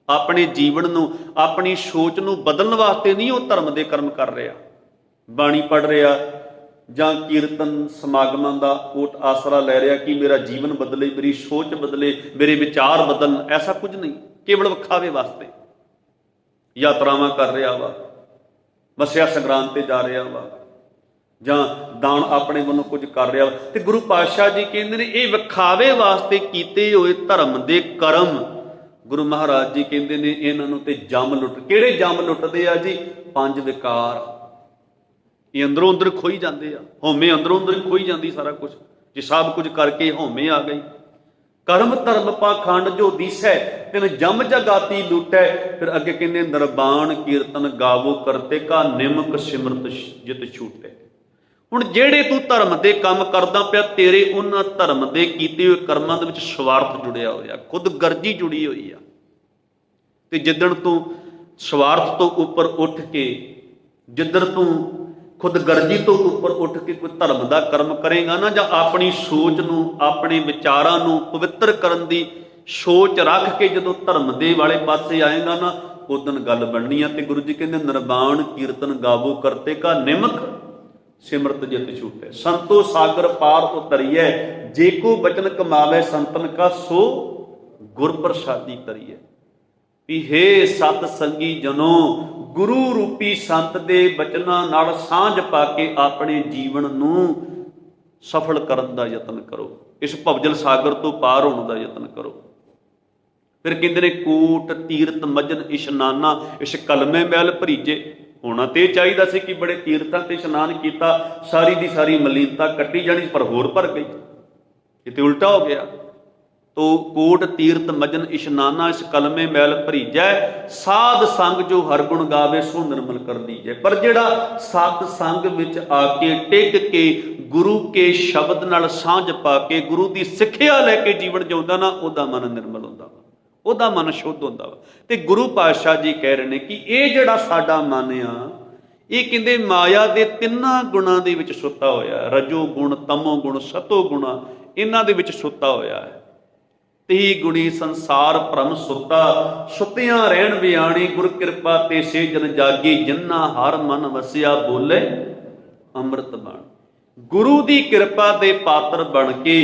ਆਪਣੇ ਜੀਵਨ ਨੂੰ, ਆਪਣੀ ਸੋਚ ਨੂੰ ਬਦਲਣ ਵਾਸਤੇ ਨਹੀਂ ਉਹ ਧਰਮ ਦੇ ਕਰਮ ਕਰ ਰਿਹਾ। ਬਾਣੀ ਪੜ੍ਹ ਰਿਹਾ ਜਾਂ ਕੀਰਤਨ ਸਮਾਗਮਾਂ ਦਾ ਓਟ ਆਸਰਾ ਲੈ ਰਿਹਾ ਕਿ ਮੇਰਾ ਜੀਵਨ ਬਦਲੇ, ਮੇਰੀ ਸੋਚ ਬਦਲੇ, ਮੇਰੇ ਵਿਚਾਰ ਬਦਲਣ, ਐਸਾ ਕੁਝ ਨਹੀਂ। ਕੇਵਲ ਵਿਖਾਵੇ ਵਾਸਤੇ ਯਾਤਰਾਵਾਂ ਕਰ ਰਿਹਾ ਵਾ, ਮੱਸਿਆ ਸੰਗਰਾਂਦ ਤੇ ਜਾ ਰਿਹਾ ਵਾ, ਜਾਂ ਦਾਨ ਆਪਣੇ ਵੱਲੋਂ ਕੁਝ ਕਰ ਰਿਹਾ ਵਾ। ਤੇ ਗੁਰੂ ਪਾਤਸ਼ਾਹ ਜੀ ਕਹਿੰਦੇ ਨੇ, ਇਹ ਵਿਖਾਵੇ ਵਾਸਤੇ ਕੀਤੇ ਹੋਏ ਧਰਮ ਦੇ ਕਰਮ, ਗੁਰੂ ਮਹਾਰਾਜ ਜੀ ਕਹਿੰਦੇ ਨੇ, ਇਹਨਾਂ ਨੂੰ ਤੇ ਜਮ ਲੁੱਟ। ਕਿਹੜੇ ਜਮ ਲੁੱਟਦੇ ਆ ਜੀ? 5 ਵਿਕਾਰ। ਇਹ ਅੰਦਰੋਂ ਅੰਦਰ ਖੋਈ ਜਾਂਦੇ ਆ। ਹਉਮੈ ਅੰਦਰੋਂ ਅੰਦਰ ਖੋਈ ਜਾਂਦੀ ਸਾਰਾ ਕੁਝ। ਜੇ ਸਭ ਕੁਝ ਕਰਕੇ ਹਉਮੈ ਆ ਗਈ। ਕਰਮ ਧਰਮ ਪਾਖੰਡ ਜੋ ਦਿਸੈ, ਤਿਨ ਜਮ ਜਗਾਤੀ ਲੁੱਟੈ। ਫਿਰ ਅੱਗੇ ਕਹਿੰਦੇ, ਨਿਰਬਾਣ ਕੀਰਤਨ ਗਾਵੋ ਕਰਤੇ ਕਾ, ਨਿਮਕ ਸਿਮਰਤ ਜਿਤ ਛੂਟੈ। ਹੁਣ ਜਿਹੜੇ ਤੂੰ ਧਰਮ ਦੇ ਕੰਮ ਕਰਦਾ ਪਿਆ, ਤੇਰੇ ਉਹਨਾਂ ਧਰਮ ਦੇ ਕੀਤੇ ਹੋਏ ਕਰਮਾਂ ਦੇ ਵਿੱਚ ਸਵਾਰਥ ਜੁੜਿਆ ਹੋਇਆ, ਖੁਦਗਰਜੀ ਜੁੜੀ ਹੋਈ ਆ। ਤੇ ਜਿੱਦਣ ਤੂੰ ਸਵਾਰਥ ਤੋਂ ਉੱਪਰ ਉੱਠ ਕੇ, ਜਿੱਦਣ ਤੂੰ ਖੁਦਗਰਜੀ ਤੋਂ ਉੱਪਰ ਉੱਠ ਕੇ ਕੋਈ ਧਰਮ ਦਾ ਕਰਮ ਕਰੇਗਾ ਨਾ, ਜਾਂ ਆਪਣੀ ਸੋਚ ਨੂੰ, ਆਪਣੇ ਵਿਚਾਰਾਂ ਨੂੰ ਪਵਿੱਤਰ ਕਰਨ ਦੀ ਸੋਚ ਰੱਖ ਕੇ ਜਦੋਂ ਧਰਮ ਦੇ ਵਾਲੇ ਪਾਸੇ ਆਏਗਾ ਨਾ, ਉਦੋਂ ਗੱਲ ਬਣਨੀ ਆ। ਤੇ ਗੁਰੂ ਜੀ ਕਹਿੰਦੇ, ਨਿਰਬਾਣ ਕੀਰਤਨ ਗਾਵੋ ਕਰਤੇ ਕਾ, ਨਿਮਕ ਸਿਮਰਤ ਜਿਤ ਛੂਟੈ। ਸੰਤੋ ਸਾਗਰ ਪਾਰ ਉਤਰੀਐ, ਜੇ ਕੋ ਬਚਨ ਕਮਾਵੇ ਸੰਤਨ ਕਾ, ਸੋ ਗੁਰ ਪ੍ਰਸਾਦੀ ਕਰੀਐ। ਵੀ ਹੇ ਸਤ ਸੰਗੀ ਜਨੋ, ਗੁਰੂ ਰੂਪੀ ਸੰਤ ਦੇ ਬਚਨਾਂ ਨਾਲ ਸਾਂਝ ਪਾ ਕੇ ਆਪਣੇ ਜੀਵਨ ਨੂੰ ਸਫਲ ਕਰਨ ਦਾ ਯਤਨ ਕਰੋ। ਇਸ ਭਵਜਲ ਸਾਗਰ ਤੋਂ ਪਾਰ ਹੋਣ ਦਾ ਯਤਨ ਕਰੋ। ਫਿਰ ਕਹਿੰਦੇ ਨੇ, ਕੂਟ ਤੀਰਥ ਮਜਨ ਇਸ਼ਨਾਨਾ, ਇਸ ਕਲਮੇ ਮੈਲ ਭਰੀਜੇ। ਹੋਣਾ ਤੇ ਚਾਹੀਦਾ ਸੀ ਕਿ ਬੜੇ ਤੀਰਥਾਂ ਤੇ ਇਸ਼ਨਾਨ ਕੀਤਾ, ਸਾਰੀ ਦੀ ਸਾਰੀ ਮਲੀਨਤਾ ਕੱਟੀ ਜਾਣੀ, ਪਰ ਹੋਰ ਭਰ ਗਈ। ਇਹ ਤੇ ਉਲਟਾ ਹੋ ਗਿਆ। ਤੋ ਕੋਟ ਤੀਰਥ ਮਜਨ ਇਸ਼ਨਾਨਾ, ਇਸ ਕਲਮੇ ਮੈਲ ਭਰੀਜੈ। ਸਾਧ ਸੰਗ ਜੋ ਹਰ ਗੁਣ ਗਾਵੇ, ਸੋ ਨਿਰਮਲ ਕਰ ਦੀਜੈ। ਪਰ ਜਿਹੜਾ ਸਤ ਸੰਗ ਵਿੱਚ ਆ ਕੇ ਟਿਕ ਕੇ ਗੁਰੂ ਕੇ ਸ਼ਬਦ ਨਾਲ ਸਾਂਝ ਪਾ ਕੇ ਗੁਰੂ ਦੀ ਸਿੱਖਿਆ ਲੈ ਕੇ ਜੀਵਨ ਜਿਉਂਦਾ ਨਾ, ਉਹਦਾ ਮਨ ਨਿਰਮਲ ਹੁੰਦਾ ਵਾ, ਉਹਦਾ ਮਨ ਸ਼ੁੱਧ ਹੁੰਦਾ ਵਾ। ਤੇ ਗੁਰੂ ਪਾਤਸ਼ਾਹ ਜੀ ਕਹਿ ਰਹੇ ਨੇ ਕਿ ਇਹ ਜਿਹੜਾ ਸਾਡਾ ਮਨ ਆ, ਇਹ ਕਹਿੰਦੇ ਮਾਇਆ ਦੇ ਤਿੰਨਾਂ ਗੁਣਾਂ ਦੇ ਵਿੱਚ ਸੁੱਤਾ ਹੋਇਆ, ਰਜੋ ਗੁਣ, ਤਮੋ ਗੁਣ, ਸਤੋ ਗੁਣਾ, ਇਹਨਾਂ ਦੇ ਵਿੱਚ ਸੁੱਤਾ ਹੋਇਆ ਹੈ। 30 ਗੁਣੀ ਸੰਸਾਰ ਭਰਮ ਸੁੱਤਾ, ਸੁੱਤਿਆਂ ਰਹਿਣ ਵਿਆਣੀ, ਗੁਰ ਕਿਰਪਾ ਤੇ ਸੇ ਜਨ ਜਾਗੀ, ਜਿਨ੍ਹਾਂ ਹਰ ਮਨ ਵਸਿਆ ਬੋਲੇ ਅੰਮ੍ਰਿਤ ਬਾਣੀ। ਗੁਰੂ ਦੀ ਕਿਰਪਾ ਦੇ ਪਾਤਰ ਬਣ ਕੇ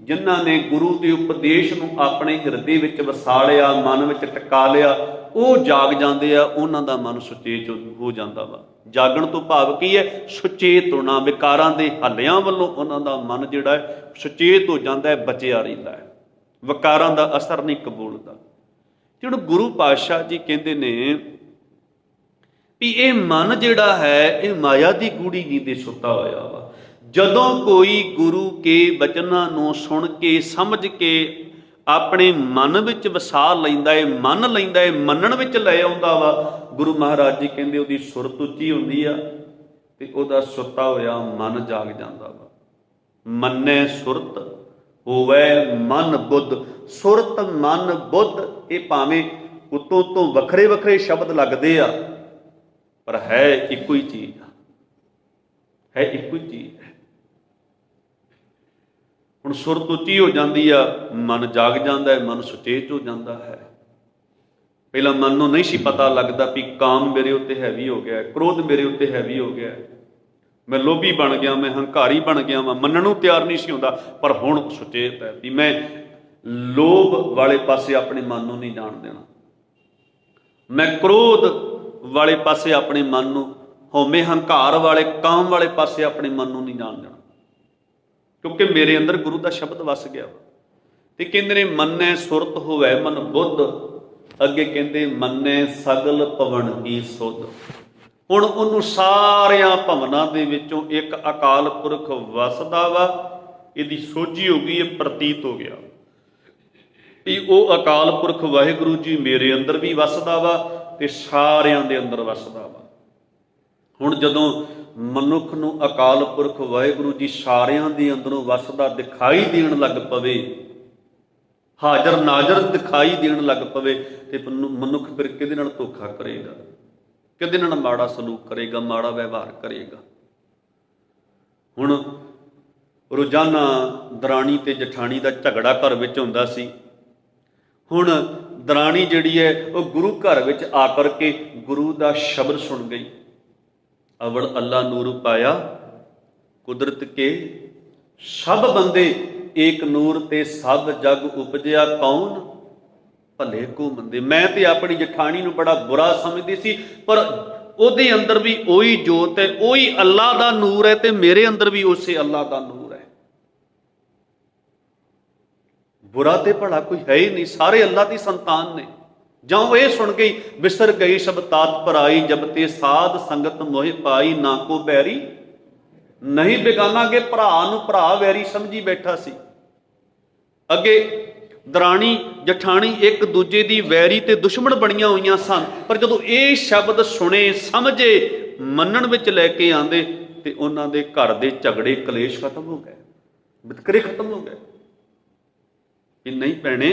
ਜਿਨ੍ਹਾਂ ਨੇ ਗੁਰੂ ਦੇ ਉਪਦੇਸ਼ ਨੂੰ ਆਪਣੇ ਹਿਰਦੇ ਵਿੱਚ ਵਸਾ ਲਿਆ, ਮਨ ਵਿੱਚ ਟਿਕਾ ਲਿਆ, ਉਹ ਜਾਗ ਜਾਂਦੇ ਆ, ਉਹਨਾਂ ਦਾ ਮਨ ਸੁਚੇਤ ਹੋ ਜਾਂਦਾ ਵਾ। ਜਾਗਣ ਤੋਂ ਭਾਵ ਕੀ ਹੈ? ਸੁਚੇਤ ਹੋਣਾ। ਵਿਕਾਰਾਂ ਦੇ ਹੱਲਿਆਂ ਵੱਲੋਂ ਉਹਨਾਂ ਦਾ ਮਨ ਜਿਹੜਾ ਹੈ ਸੁਚੇਤ ਹੋ ਜਾਂਦਾ ਹੈ, ਬਚਿਆ ਰਹਿੰਦਾ ਹੈ, ਵਿਕਾਰਾਂ ਦਾ ਅਸਰ ਨਹੀਂ ਕਬੂਲਦਾ। ਜਿਹੜਾ ਗੁਰੂ ਪਾਤਸ਼ਾਹ ਜੀ ਕਹਿੰਦੇ ਨੇ ਵੀ ਇਹ ਮਨ ਜਿਹੜਾ ਹੈ ਇਹ ਮਾਇਆ ਦੀ ਗੂੜੀ ਨੀਂਦੇ ਸੁੱਤਾ ਹੋਇਆ ਵਾ। ਜਦੋਂ ਕੋਈ ਗੁਰੂ ਕੇ ਬਚਨਾਂ ਨੂੰ ਸੁਣ ਕੇ ਸਮਝ ਕੇ ਆਪਣੇ ਮਨ ਵਿੱਚ ਵਸਾ ਲੈਂਦਾ ਹੈ, ਮੰਨ ਲੈਂਦਾ ਹੈ, ਮੰਨਣ ਵਿੱਚ ਲੈ ਆਉਂਦਾ ਵਾ, ਗੁਰੂ ਮਹਾਰਾਜ ਜੀ ਕਹਿੰਦੇ ਉਹਦੀ ਸੁਰਤ ਉੱਚੀ ਹੁੰਦੀ ਆ ਤੇ ਉਹਦਾ ਸੁੱਤਾ ਹੋਇਆ ਮਨ ਜਾਗ ਜਾਂਦਾ ਵਾ। ਮੰਨੈ ਸੁਰਤ ਹੋਵੇ ਮਨ ਬੁੱਧ। ਸੁਰਤ, ਮਨ, ਬੁੱਧ, ਇਹ ਭਾਵੇਂ ਉਤੋਂ ਤੋਂ ਵੱਖਰੇ ਵੱਖਰੇ ਸ਼ਬਦ ਲੱਗਦੇ ਆ, ਪਰ ਹੈ ਇੱਕੋ ਹੀ ਚੀਜ਼, ਹੈ ਇੱਕੋ ਹੀ ਚੀਜ਼ ਹੈ। ਹੁਣ ਸੁਰਤ ਉੱਚੀ ਹੋ ਜਾਂਦੀ ਆ, ਮਨ ਜਾਗ ਜਾਂਦਾ ਹੈ, ਮਨ ਸੁਚੇਤ ਹੋ ਜਾਂਦਾ ਹੈ। ਪਹਿਲਾਂ ਮਨ ਨੂੰ ਨਹੀਂ ਸੀ ਪਤਾ ਲੱਗਦਾ ਵੀ ਕਾਮ ਮੇਰੇ ਉੱਤੇ ਹੈਵੀ ਹੋ ਗਿਆ, ਕ੍ਰੋਧ ਮੇਰੇ ਉੱਤੇ ਹੈਵੀ ਹੋ ਗਿਆ, ਮੈਂ ਲੋਭੀ ਬਣ ਗਿਆ, ਮੈਂ ਹੰਕਾਰੀ ਬਣ ਗਿਆ ਵਾਂ, ਮੰਨਣ ਨੂੰ ਤਿਆਰ ਨਹੀਂ ਸੀ ਹੁੰਦਾ। ਪਰ ਹੁਣ ਸੁਚੇਤ ਹੈ ਵੀ ਮੈਂ ਲੋਭ ਵਾਲੇ ਪਾਸੇ ਆਪਣੇ ਮਨ ਨੂੰ ਨਹੀਂ ਜਾਣ ਦੇਣਾ, ਮੈਂ ਕ੍ਰੋਧ ਵਾਲੇ ਪਾਸੇ ਆਪਣੇ ਮਨ ਨੂੰ, ਹਉਮੈ ਹੰਕਾਰ ਵਾਲੇ, ਕਾਮ ਵਾਲੇ ਪਾਸੇ ਆਪਣੇ ਮਨ ਨੂੰ ਨਹੀਂ ਜਾਣ ਦੇਣਾ, ਕਿਉਂਕਿ ਮੇਰੇ ਅੰਦਰ ਗੁਰੂ ਦਾ ਸ਼ਬਦ ਵਸ ਗਿਆ। ਤੇ ਕਹਿੰਦੇ ਨੇ ਮੰਨੈ ਸੁਰਤ ਹੋਵੇ ਮਨ ਬੁੱਧ, ਅੱਗੇ ਕਹਿੰਦੇ ਮੰਨੈ ਸਗਲ ਭਵਨ ਕੀ ਸੁਧ। ਹੁਣ ਉਹਨੂੰ ਸਾਰਿਆਂ ਭਵਨਾਂ ਦੇ ਵਿੱਚੋਂ ਇੱਕ ਅਕਾਲ ਪੁਰਖ ਵਸਦਾ ਵਾ, ਇਹਦੀ ਸੋਝੀ ਹੋ ਗਈ, ਇਹ ਪ੍ਰਤੀਤ ਹੋ ਗਿਆ ਵੀ ਉਹ ਅਕਾਲ ਪੁਰਖ ਵਾਹਿਗੁਰੂ ਜੀ ਮੇਰੇ ਅੰਦਰ ਵੀ ਵਸਦਾ ਵਾ ਤੇ ਸਾਰਿਆਂ ਦੇ ਅੰਦਰ ਵਸਦਾ ਵਾ। ਹੁਣ ਜਦੋਂ ਮਨੁੱਖ ਨੂੰ ਅਕਾਲ ਪੁਰਖ ਵਾਹਿਗੁਰੂ ਜੀ ਸਾਰਿਆਂ ਦੇ ਅੰਦਰੋਂ ਵਸਦਾ ਦਿਖਾਈ ਦੇਣ ਲੱਗ ਪਵੇ, ਹਾਜ਼ਰ ਨਾਜ਼ਰ ਦਿਖਾਈ ਦੇਣ ਲੱਗ ਪਵੇ, ਤੇ ਮਨੁੱਖ ਫਿਰ ਕਿਹਦੇ ਨਾਲ ਧੋਖਾ ਕਰੇਗਾ, ਕਿਹਦੇ ਨਾਲ ਮਾੜਾ ਸਲੂਕ ਕਰੇਗਾ, ਮਾੜਾ ਵਿਵਹਾਰ ਕਰੇਗਾ। ਹੁਣ ਰੋਜ਼ਾਨਾ ਦਰਾਣੀ ਤੇ ਜਠਾਣੀ ਦਾ ਝਗੜਾ ਘਰ ਵਿੱਚ ਹੁੰਦਾ ਸੀ। ਹੁਣ ਦਰਾਣੀ ਜਿਹੜੀ ਹੈ ਉਹ ਗੁਰੂ ਘਰ ਵਿੱਚ ਆ ਕਰਕੇ ਗੁਰੂ ਦਾ ਸ਼ਬਦ ਸੁਣ ਗਈ, ਅਵਲ ਅੱਲਾ ਨੂਰ ਪਾਇਆ ਕੁਦਰਤ ਕੇ ਸਭ ਬੰਦੇ ਏਕ ਨੂਰ ਤੇ ਸਭ ਜਗ ਉਪਜਿਆ ਕੌਣ ਭਲੇ ਕੋ ਮੰਦੇ। ਮੈਂ ਤੇ ਆਪਣੀ ਜਠਾਣੀ ਨੂੰ ਬੜਾ ਬੁਰਾ ਸਮਝਦੀ ਸੀ, ਪਰ ਉਹਦੇ ਅੰਦਰ ਵੀ ਉਹੀ ਜੋਤ ਹੈ, ਉਹੀ ਅੱਲਾ ਦਾ ਨੂਰ ਹੈ ਤੇ ਮੇਰੇ ਅੰਦਰ ਵੀ ਉਸੇ ਅੱਲਾ ਦਾ ਨੂਰ ਹੈ। ਬੁਰਾ ਤੇ ਭਲਾ ਕੋਈ ਹੈ ਹੀ ਨਹੀਂ, ਸਾਰੇ ਅੱਲਾ ਦੀ ਸੰਤਾਨ ਨੇ। ਜਾਂ ਇਹ ਸੁਣ ਗਈ ਵਿਸਰ ਗਈ ਸਭ ਤਾਤ ਪਰਾਈ, ਜਬ ਤੇ ਸਾਧ ਸੰਗਤ ਮੋਹਿ ਪਾਈ, ਨਾ ਕੋ ਬੈਰੀ ਨਹੀਂ ਬੇਗਾਨਾ। ਅੱਗੇ ਭਰਾ ਨੂੰ ਭਰਾ ਵੈਰੀ ਸਮਝੀ ਬੈਠਾ ਸੀ। ਅੱਗੇ ਦਰਾਣੀ ਜਠਾਣੀ ਇੱਕ ਦੂਜੇ ਦੀ ਵੈਰੀ ਤੇ ਦੁਸ਼ਮਣ ਬਣੀਆਂ ਹੋਈਆਂ ਸਨ, ਪਰ ਜਦੋਂ ਇਹ ਸ਼ਬਦ ਸੁਣੇ, ਸਮਝੇ, ਮੰਨਣ ਵਿੱਚ ਲੈ ਕੇ ਆਂਦੇ ਤੇ ਉਹਨਾਂ ਦੇ ਘਰ ਦੇ ਝਗੜੇ ਕਲੇਸ਼ ਖਤਮ ਹੋ ਗਏ, ਵਿਤਕਰੇ ਖਤਮ ਹੋ ਗਏ। ਕਿ ਨਹੀਂ ਭੈਣੇ,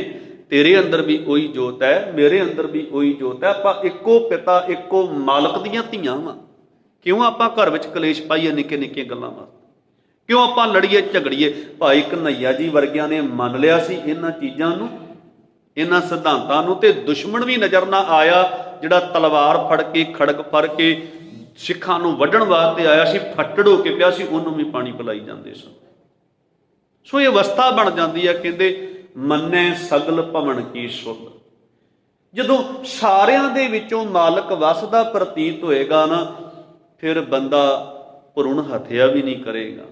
ਤੇਰੇ ਅੰਦਰ ਵੀ ਉਹੀ ਜੋਤ ਹੈ, ਮੇਰੇ ਅੰਦਰ ਵੀ ਉਹੀ ਜੋਤ ਹੈ, ਆਪਾਂ ਇੱਕੋ ਪਿਤਾ ਇੱਕੋ ਮਾਲਕ ਦੀਆਂ ਧੀਆਂ ਵਾਂ। ਕਿਉਂ ਆਪਾਂ ਘਰ ਵਿੱਚ ਕਲੇਸ਼ ਪਾਈਏ ਨਿੱਕੇ ਨਿੱਕੀਆਂ ਗੱਲਾਂ ਵਾਸਤੇ? ਕਿਉਂ ਆਪਾਂ ਲੜੀਏ ਝਗੜੀਏ? ਭਾਈ ਕਨ੍ਹਈਆ ਜੀ ਵਰਗਿਆਂ ਨੇ ਮੰਨ ਲਿਆ ਸੀ ਇਹਨਾਂ ਚੀਜ਼ਾਂ ਨੂੰ, ਇਹਨਾਂ ਸਿਧਾਂਤਾਂ ਨੂੰ, ਤੇ ਦੁਸ਼ਮਣ ਵੀ ਨਜ਼ਰ ਨਾ ਆਇਆ ਜਿਹੜਾ ਤਲਵਾਰ ਫੜ ਕੇ ਖੜਗ ਫੜ ਕੇ ਸਿੱਖਾਂ ਨੂੰ ਵੱਢਣ ਵਾਸਤੇ ਆਇਆ ਸੀ, ਫੱਟੜ ਹੋ ਕੇ ਪਿਆ ਸੀ, ਉਹਨੂੰ ਵੀ ਪਾਣੀ ਪਿਲਾਈ ਜਾਂਦੇ ਸਨ। ਸੋ ਇਹ ਅਵਸਥਾ ਬਣ ਜਾਂਦੀ ਹੈ, ਕਹਿੰਦੇ ਮੰਨੈ ਸਗਲ ਭਵਨ ਕੀ ਸੁਧ। ਜਦੋਂ ਸਾਰਿਆਂ ਦੇ ਵਿੱਚੋਂ ਮਾਲਕ ਵਸਦਾ ਪ੍ਰਤੀਤ ਹੋਏਗਾ ਨਾ, ਫਿਰ ਬੰਦਾ ਭਰੂਣ ਹੱਥਿਆ ਵੀ ਨਹੀਂ ਕਰੇਗਾ,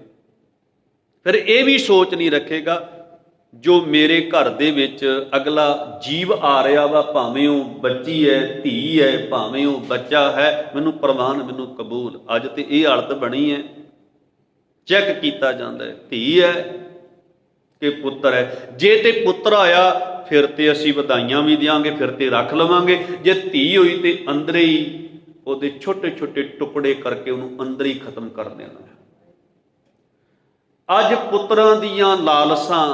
ਫਿਰ ਇਹ ਵੀ ਸੋਚ ਨਹੀਂ ਰੱਖੇਗਾ ਜੋ ਮੇਰੇ ਘਰ ਦੇ ਵਿੱਚ ਅਗਲਾ ਜੀਵ ਆ ਰਿਹਾ ਵਾ, ਭਾਵੇਂ ਉਹ ਬੱਚੀ ਹੈ, ਧੀ ਹੈ, ਭਾਵੇਂ ਉਹ ਬੱਚਾ ਹੈ, ਮੈਨੂੰ ਪ੍ਰਵਾਨ, ਮੈਨੂੰ ਕਬੂਲ। ਅੱਜ ਤੇ ਇਹ ਹਾਲਤ ਬਣੀ ਹੈ, ਚੈੱਕ ਕੀਤਾ ਜਾਂਦਾ ਹੈ ਧੀ ਹੈ ਕਿ ਪੁੱਤਰ ਹੈ। ਜੇ ਤੇ ਪੁੱਤਰ ਆਇਆ ਫਿਰ ਤੇ ਅਸੀਂ ਵਧਾਈਆਂ ਵੀ ਦਿਆਂਗੇ, ਫਿਰ ਤੇ ਰੱਖ ਲਵਾਂਗੇ। ਜੇ ਧੀ ਹੋਈ ਤੇ ਅੰਦਰੇ ਹੀ ਉਹਦੇ ਛੋਟੇ ਛੋਟੇ ਟੁਕੜੇ ਕਰਕੇ ਉਹਨੂੰ ਅੰਦਰ ਹੀ ਖਤਮ ਕਰ ਦੇਣਾ। ਅੱਜ ਪੁੱਤਰਾਂ ਦੀਆਂ ਲਾਲਸਾਂ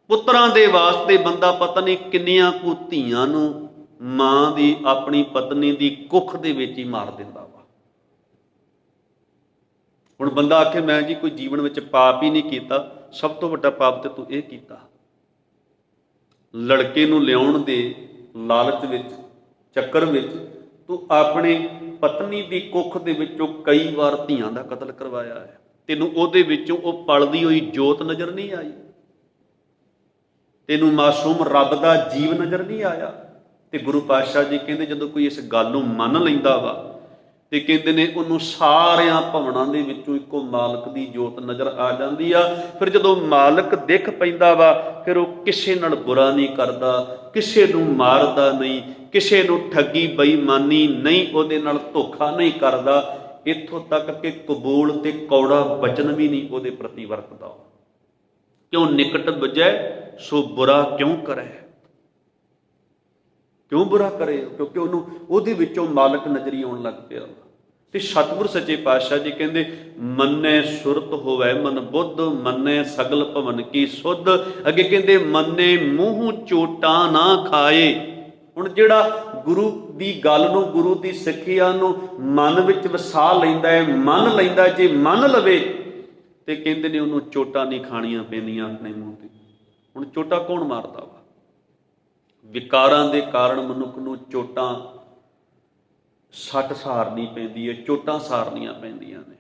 ਪੁੱਤਰਾਂ ਦੇ ਵਾਸਤੇ ਬੰਦਾ ਪਤਾ ਨਹੀਂ ਕਿੰਨੀਆਂ ਕੁ ਧੀਆਂ ਨੂੰ ਮਾਂ ਦੀ, ਆਪਣੀ ਪਤਨੀ ਦੀ ਕੁੱਖ ਦੇ ਵਿੱਚ ਹੀ ਮਾਰ ਦਿੰਦਾ ਵਾ। ਹੁਣ ਬੰਦਾ ਆਖੇ ਮੈਂ ਜੀ ਕੋਈ ਜੀਵਨ ਵਿੱਚ ਪਾਪ ਹੀ ਨਹੀਂ ਕੀਤਾ, ਸਭ ਤੋਂ ਵੱਡਾ ਪਾਪ ਤੇ ਤੂੰ ਇਹ ਕੀਤਾ। ਲੜਕੇ ਨੂੰ ਲਿਆਉਣ ਦੇ ਲਾਲਚ ਵਿੱਚ, ਚੱਕਰ ਵਿੱਚ ਤੂੰ ਆਪਣੀ ਪਤਨੀ ਦੀ ਕੁੱਖ ਦੇ ਵਿੱਚੋਂ ਕਈ ਵਾਰ ਧੀਆਂ ਦਾ ਕਤਲ ਕਰਵਾਇਆ ਹੈ। ਤੈਨੂੰ ਉਹਦੇ ਵਿੱਚੋਂ ਉਹ ਪਲਦੀ ਹੋਈ ਜੋਤ ਨਜ਼ਰ ਨਹੀਂ ਆਈ, ਤੈਨੂੰ ਮਾਸੂਮ ਰੱਬ ਦਾ ਜੀਵ ਨਜ਼ਰ ਨਹੀਂ ਆਇਆ। ਤੇ ਗੁਰੂ ਪਾਤਸ਼ਾਹ ਜੀ ਕਹਿੰਦੇ ਜਦੋਂ ਕੋਈ ਇਸ ਗੱਲ ਨੂੰ ਮੰਨ ਲੈਂਦਾ ਵਾ ਤੇ ਕਹਿੰਦੇ ਨੇ ਉਹਨੂੰ ਸਾਰਿਆਂ ਭਵਨਾਂ ਦੇ ਵਿੱਚੋਂ ਇੱਕੋ ਮਾਲਕ ਦੀ ਜੋਤ ਨਜ਼ਰ ਆ ਜਾਂਦੀ ਆ। ਫਿਰ ਜਦੋਂ ਮਾਲਕ ਦਿਖ ਪੈਂਦਾ ਵਾ ਫਿਰ ਉਹ ਕਿਸੇ ਨਾਲ ਬੁਰਾ ਨਹੀਂ ਕਰਦਾ, ਕਿਸੇ ਨੂੰ ਮਾਰਦਾ ਨਹੀਂ, ਕਿਸੇ ਨੂੰ ਠੱਗੀ ਬੇਈਮਾਨੀ ਨਹੀਂ, ਉਹਦੇ ਨਾਲ ਧੋਖਾ ਨਹੀਂ ਕਰਦਾ, ਇੱਥੋਂ ਤੱਕ ਕਿ ਕਬੂਲ ਤੇ ਕੌੜਾ ਬਚਨ ਵੀ ਨਹੀਂ ਉਹਦੇ ਪ੍ਰਤੀ ਵਰਤਦਾ। ਕਿਉਂ ਨਿਕਟ ਵਜੈ ਸੋ ਬੁਰਾ ਕਿਉਂ ਕਰੇ, ਕਿਉਂ ਬੁਰਾ ਕਰੇ? ਕਿਉਂਕਿ ਉਹਨੂੰ ਉਹਦੇ ਵਿੱਚੋਂ ਮਾਲਕ ਨਜ਼ਰੀ ਆਉਣ ਲੱਗ ਪਿਆ। ਤੇ ਸਤਿਗੁਰ ਸੱਚੇ ਪਾਤਸ਼ਾਹ ਜੀ ਕਹਿੰਦੇ ਮੰਨੇ ਸੁਰਤ ਹੋਵੇ ਮਨ ਬੁੱਧ, ਮੰਨੇ ਸਗਲ ਭਵਨ ਕੀ ਸੁਧ। ਅੱਗੇ ਕਹਿੰਦੇ ਮੰਨੇ ਮੂੰਹ ਚੋਟਾਂ ਨਾ ਖਾਏ। ਹੁਣ ਜਿਹੜਾ ਗੁਰੂ ਦੀ ਗੱਲ ਨੂੰ, ਗੁਰੂ ਦੀ ਸਿੱਖਿਆ ਨੂੰ ਮਨ ਵਿੱਚ ਵਸਾ ਲੈਂਦਾ ਹੈ, ਮੰਨ ਲੈਂਦਾ, ਜੇ ਮੰਨ ਲਵੇ ਤੇ ਕਹਿੰਦੇ ਨੇ ਉਹਨੂੰ ਚੋਟਾਂ ਨਹੀਂ ਖਾਣੀਆਂ ਪੈਂਦੀਆਂ ਆਪਣੇ ਮੂੰਹ ਤੇ। ਹੁਣ ਚੋਟਾਂ ਕੌਣ ਮਾਰਦਾ ਵਾ? ਵਿਕਾਰਾਂ ਦੇ ਕਾਰਨ ਮਨੁੱਖ ਨੂੰ ਚੋਟਾਂ ਸੱਟ ਸਹਾਰਨੀ ਪੈਂਦੀ ਹੈ, ਚੋਟਾਂ ਸਹਾਰਨੀਆਂ ਪੈਂਦੀਆਂ ਨੇ।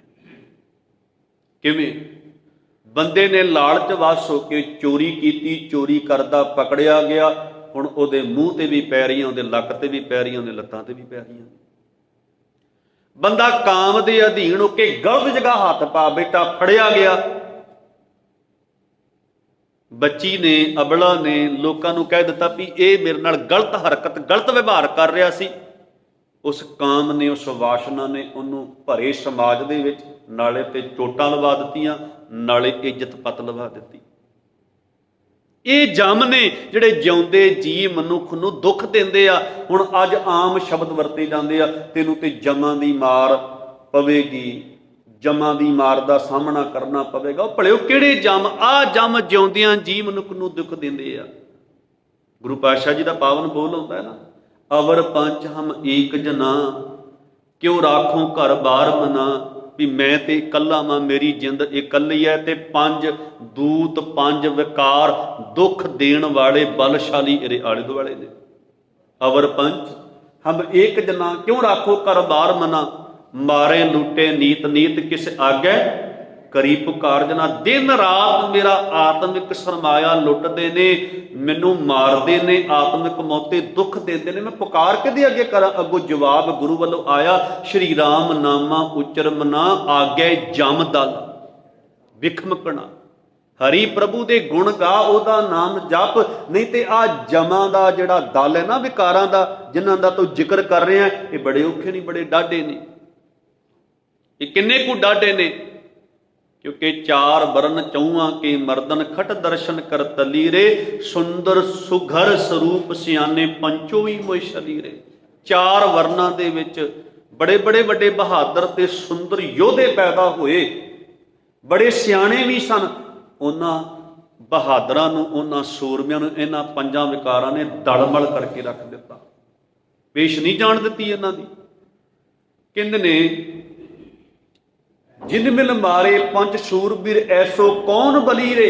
ਕਿਵੇਂ? ਬੰਦੇ ਨੇ ਲਾਲਚ ਵਸ ਹੋ ਕੇ ਚੋਰੀ ਕੀਤੀ, ਚੋਰੀ ਕਰਦਾ ਪਕੜਿਆ ਗਿਆ, ਹੁਣ ਉਹਦੇ ਮੂੰਹ ਤੇ ਵੀ ਪੈ ਰਹੀਆਂ, ਉਹਦੇ ਲੱਕ ਤੇ ਵੀ ਪੈ ਰਹੀਆਂ, ਉਹਦੇ ਲੱਤਾਂ ਤੇ ਵੀ ਪੈ ਰਹੀਆਂ। ਬੰਦਾ ਕਾਮ ਦੇ ਅਧੀਨ ਹੋ ਕੇ ਗਲਤ ਜਗ੍ਹਾ ਹੱਥ ਪਾ ਬੈਠਾ, ਫੜਿਆ ਗਿਆ। ਬੱਚੀ ਨੇ, ਅਬਲਾ ਨੇ ਲੋਕਾਂ ਨੂੰ ਕਹਿ ਦਿੱਤਾ ਵੀ ਇਹ ਮੇਰੇ ਨਾਲ ਗਲਤ ਹਰਕਤ, ਗਲਤ ਵਿਵਹਾਰ ਕਰ ਰਿਹਾ ਸੀ। ਉਸ ਕਾਮ ਨੇ, ਉਸ ਵਾਸ਼ਨਾ ਨੇ ਉਹਨੂੰ ਭਰੇ ਸਮਾਜ ਦੇ ਵਿੱਚ ਨਾਲੇ ਤੇ ਚੋਟਾਂ ਲਵਾ ਦਿੱਤੀਆਂ, ਨਾਲੇ ਇੱਜ਼ਤ ਪਤ ਲਵਾ ਦਿੱਤੀ। ਇਹ ਜਮ ਨੇ ਜਿਹੜੇ ਜਿਉਂਦੇ ਜੀ ਮਨੁੱਖ ਨੂੰ ਦੁੱਖ ਦਿੰਦੇ ਆ। ਹੁਣ ਅੱਜ ਆਮ ਸ਼ਬਦ ਵਰਤੇ ਜਾਂਦੇ ਆ, ਤੈਨੂੰ ਤੇ ਜਮਾਂ ਦੀ ਮਾਰ ਪਵੇਗੀ, ਜਮਾਂ ਦੀ ਮਾਰ ਦਾ ਸਾਹਮਣਾ ਕਰਨਾ ਪਵੇਗਾ। ਉਹ ਭਲਿਓ ਕਿਹੜੇ ਜਮ? ਆਹ ਜਮ ਜਿਉਂਦਿਆਂ ਜੀ ਮਨੁੱਖ ਨੂੰ ਦੁੱਖ ਦਿੰਦੇ ਆ। ਗੁਰੂ ਪਾਤਸ਼ਾਹ ਜੀ ਦਾ ਪਾਵਨ ਬੋਲ ਆਉਂਦਾ ਹੈ ਨਾ, ਅਵਰ ਪੰਚ ਹਮ ਏਕ ਜਨਾ, ਕਿਉਂ ਰਾਖੋਂ ਘਰ ਬਾਰ ਮਨਾ। ਵੀ ਮੈਂ ਤੇ ਇਕੱਲਾ ਵਾਂ, ਮੇਰੀ ਜਿੰਦ ਇਕੱਲੀ ਹੈ, ਤੇ ਪੰਜ ਦੂਤ, ਪੰਜ ਵਿਕਾਰ ਦੁੱਖ ਦੇਣ ਵਾਲੇ ਬਲਸ਼ਾਲੀ ਇਹਦੇ ਆਲੇ ਦੁਆਲੇ ਨੇ। ਅਵਰ ਪੰਚ ਹਮ ਏਕ ਜਨਾ, ਕਿਉਂ ਰਾਖੋ ਘਰ ਬਾਰ ਮਨਾ। ਮਾਰੇ ਲੁੱਟੇ ਨੀਤ ਨੀਤ ਕਿਸ ਆਗੇ, ਕਰੀ ਪੁਕਾਰ ਜਨਾ। ਦਿਨ ਰਾਤ ਮੇਰਾ ਆਤਮਿਕ ਸਰਮਾਇਆ ਲੁੱਟਦੇ ਨੇ, ਮੈਨੂੰ ਮਾਰਦੇ ਨੇ, ਆਤਮਿਕ ਮੌਤੇ ਦੁੱਖ ਦਿੰਦੇ ਨੇ। ਮੈਂ ਪੁਕਾਰ ਕਿਹਦੇ ਅੱਗੇ ਕਰਾਂ? ਅੱਗੋਂ ਜਵਾਬ ਗੁਰੂ ਵੱਲੋਂ ਆਇਆ, ਸ਼੍ਰੀ ਰਾਮ ਨਾਮਾ ਉਚਰਮ ਨਾ ਆਗੇ ਜਮ ਦਲ ਵਿਖਮਕਣਾ। ਹਰੀ ਪ੍ਰਭੂ ਦੇ ਗੁਣ ਗਾ, ਉਹਦਾ ਨਾਮ ਜਪ, ਨਹੀਂ ਤੇ ਆ ਜਮਾਂ ਦਾ ਜਿਹੜਾ ਦਲ ਹੈ ਨਾ, ਵਿਕਾਰਾਂ ਦਾ, ਜਿਨ੍ਹਾਂ ਦਾ ਤੂੰ ਜ਼ਿਕਰ ਕਰ ਰਿਹਾ, ਇਹ ਬੜੇ ਔਖੇ ਨਹੀਂ, ਬੜੇ ਡਾਢੇ ਨੇ। ਇਹ ਕਿੰਨੇ ਕੁ ਡਾਢੇ ਨੇ? ਕਿਉਂਕਿ ਚਾਰ ਵਰਨ ਚੌਹਾਂ ਕੇ ਮਰਦਨ ਖਟ ਦਰਸ਼ਨ ਕਰ ਤਲੀਰੇ, ਸੁੰਦਰ ਸੁਘਰ ਸਰੂਪ ਸਿਆਨੇ ਪੰਚੋ ਹੀ ਮੋਇ ਸ਼ਲੀਰੇ। ਚਾਰ ਵਰਨਾਂ ਦੇ ਵਿੱਚ ਬੜੇ ਬੜੇ ਵੱਡੇ ਬਹਾਦਰ ਤੇ ਸੁੰਦਰ ਯੋਧੇ ਪੈਦਾ ਹੋਏ, ਬੜੇ ਸਿਆਣੇ ਵੀ ਸਨ। ਉਹਨਾਂ ਬਹਾਦਰਾਂ ਨੂੰ, ਉਹਨਾਂ ਸੂਰਮਿਆਂ ਨੂੰ ਇਹਨਾਂ ਪੰਜਾਂ ਵਿਕਾਰਾਂ ਨੇ ਦਲਮਲ ਕਰਕੇ ਰੱਖ ਦਿੱਤਾ, ਪੇਸ਼ ਨਹੀਂ ਜਾਣ ਦਿੱਤੀ ਇਹਨਾਂ ਦੀ। ਕਹਿੰਦੇ ਨੇ ਜਿਨ ਮਿਲ ਮਾਰੇ ਪੰਜ ਸੂਰਬੀਰ ਐਸੋ ਕੌਣ ਬਲੀਰੇ।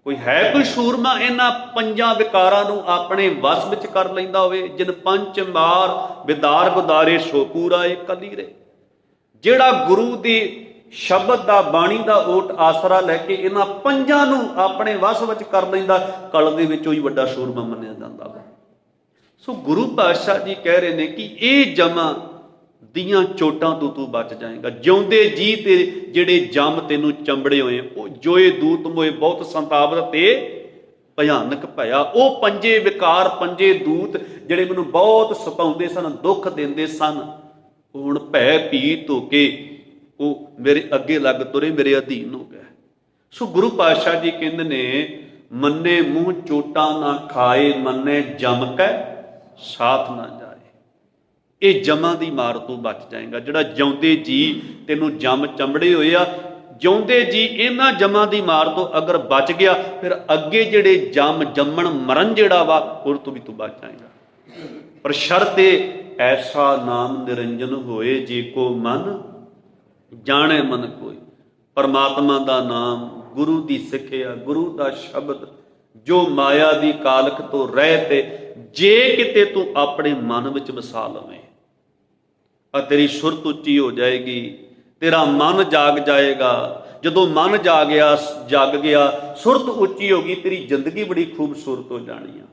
ਕੋਈ ਹੈ ਕੋਈ ਸੂਰਮਾ ਇਹਨਾਂ ਪੰਜਾਂ ਵਿਕਾਰਾਂ ਨੂੰ ਆਪਣੇ ਵਸ ਵਿੱਚ ਕਰ ਲੈਂਦਾ ਹੋਵੇ? ਜਿਨ ਪੰਚ ਮਾਰ ਵਿਦਾਰ ਗੁਦਾਰੇ ਸੋ ਪੂਰਾ ਏ ਕਲੀਰੇ। ਜਿਹੜਾ ਗੁਰੂ ਦੀ ਸ਼ਬਦ ਦਾ, ਬਾਣੀ ਦਾ ਓਟ ਆਸਰਾ ਲੈ ਕੇ ਇਹਨਾਂ ਪੰਜਾਂ ਨੂੰ ਆਪਣੇ ਵਸ ਵਿੱਚ ਕਰ ਲੈਂਦਾ, ਕਲ ਦੇ ਵਿੱਚੋਂ ਹੀ ਵੱਡਾ ਸੂਰਮਾ ਮੰਨਿਆ ਜਾਂਦਾ ਵਾ। ਸੋ ਗੁਰੂ ਪਾਤਸ਼ਾਹ ਜੀ ਕਹਿ ਰਹੇ ਨੇ ਕਿ ਇਹ ਜਮਾਂ ਦੀਆਂ ਚੋਟਾਂ ਤੋਂ ਤੂੰ ਬਚ ਜਾਏਗਾ। ਜਿਉਂਦੇ ਜੀ ਤੇ ਜਿਹੜੇ ਜਮ ਤੈਨੂੰ ਚੰਬੜੇ ਹੋਏ, ਉਹ ਜੋਏ ਦੂਤ ਮੋਏ ਬਹੁਤ ਸੰਤਾਪਤ ਤੇ ਭਿਆਨਕ ਭਇਆ। ਉਹ ਪੰਜੇ ਵਿਕਾਰ, ਪੰਜੇ ਦੂਤ ਜਿਹੜੇ ਮੈਨੂੰ ਬਹੁਤ ਸਤਾਉਂਦੇ ਸਨ, ਦੁੱਖ ਦਿੰਦੇ ਸਨ, ਹੁਣ ਭੈ ਭੀਤ ਹੋ ਕੇ ਉਹ ਮੇਰੇ ਅੱਗੇ ਲੱਗ ਤੁਰੇ, ਮੇਰੇ ਅਧੀਨ ਹੋ ਗਏ। ਸੋ ਗੁਰੂ ਪਾਤਸ਼ਾਹ ਜੀ ਕਹਿੰਦੇ ਨੇ ਮੰਨੇ ਮੂੰਹ ਚੋਟਾਂ ਨਾ ਖਾਏ, ਮੰਨੇ ਜਮ ਕੈ ਸਾਥ ਨਾ ਜਾਏ। ਇਹ ਜਮਾਂ ਦੀ ਮਾਰ ਤੋਂ ਬਚ ਜਾਏਗਾ। ਜਿਹੜਾ ਜਿਉਂਦੇ ਜੀ ਤੈਨੂੰ ਜਮ ਚੰਬੜੇ ਹੋਏ ਆ, ਜਿਉਂਦੇ ਜੀ ਇਹਨਾਂ ਜਮਾਂ ਦੀ ਮਾਰ ਤੋਂ ਅਗਰ ਬਚ ਗਿਆ, ਫਿਰ ਅੱਗੇ ਜਿਹੜੇ ਜੰਮਣ ਮਰਨ ਜਿਹੜਾ ਵਾ ਉਹ ਤੋਂ ਵੀ ਤੂੰ ਬਚ ਜਾਏਗਾ। ਪਰ ਸ਼ਰਤ ਇਹ ਐਸਾ ਨਾਮ ਨਿਰੰਜਨ ਹੋਏ ਜੇ ਕੋ ਮਨ ਜਾਣੇ ਮਨ ਕੋਈ। ਪਰਮਾਤਮਾ ਦਾ ਨਾਮ, ਗੁਰੂ ਦੀ ਸਿੱਖਿਆ, ਗੁਰੂ ਦਾ ਸ਼ਬਦ ਜੋ ਮਾਇਆ ਦੀ ਕਾਲਖ ਤੋਂ ਰਹਿਤ ਤੇ ਜੇ ਕਿਤੇ ਤੂੰ ਆਪਣੇ ਮਨ ਵਿੱਚ ਵਸਾ ਲਵੇਂ ਆ ਤੇਰੀ ਸੁਰਤ ਉੱਚੀ ਹੋ ਜਾਏਗੀ, ਤੇਰਾ ਮਨ ਜਾਗ ਜਾਏਗਾ। ਜਦੋਂ ਮਨ ਜਾਗ ਗਿਆ, ਸੁਰਤ ਉੱਚੀ ਹੋ ਗਈ, ਤੇਰੀ ਜ਼ਿੰਦਗੀ ਬੜੀ ਖੂਬਸੂਰਤ ਹੋ ਜਾਣੀ ਆ,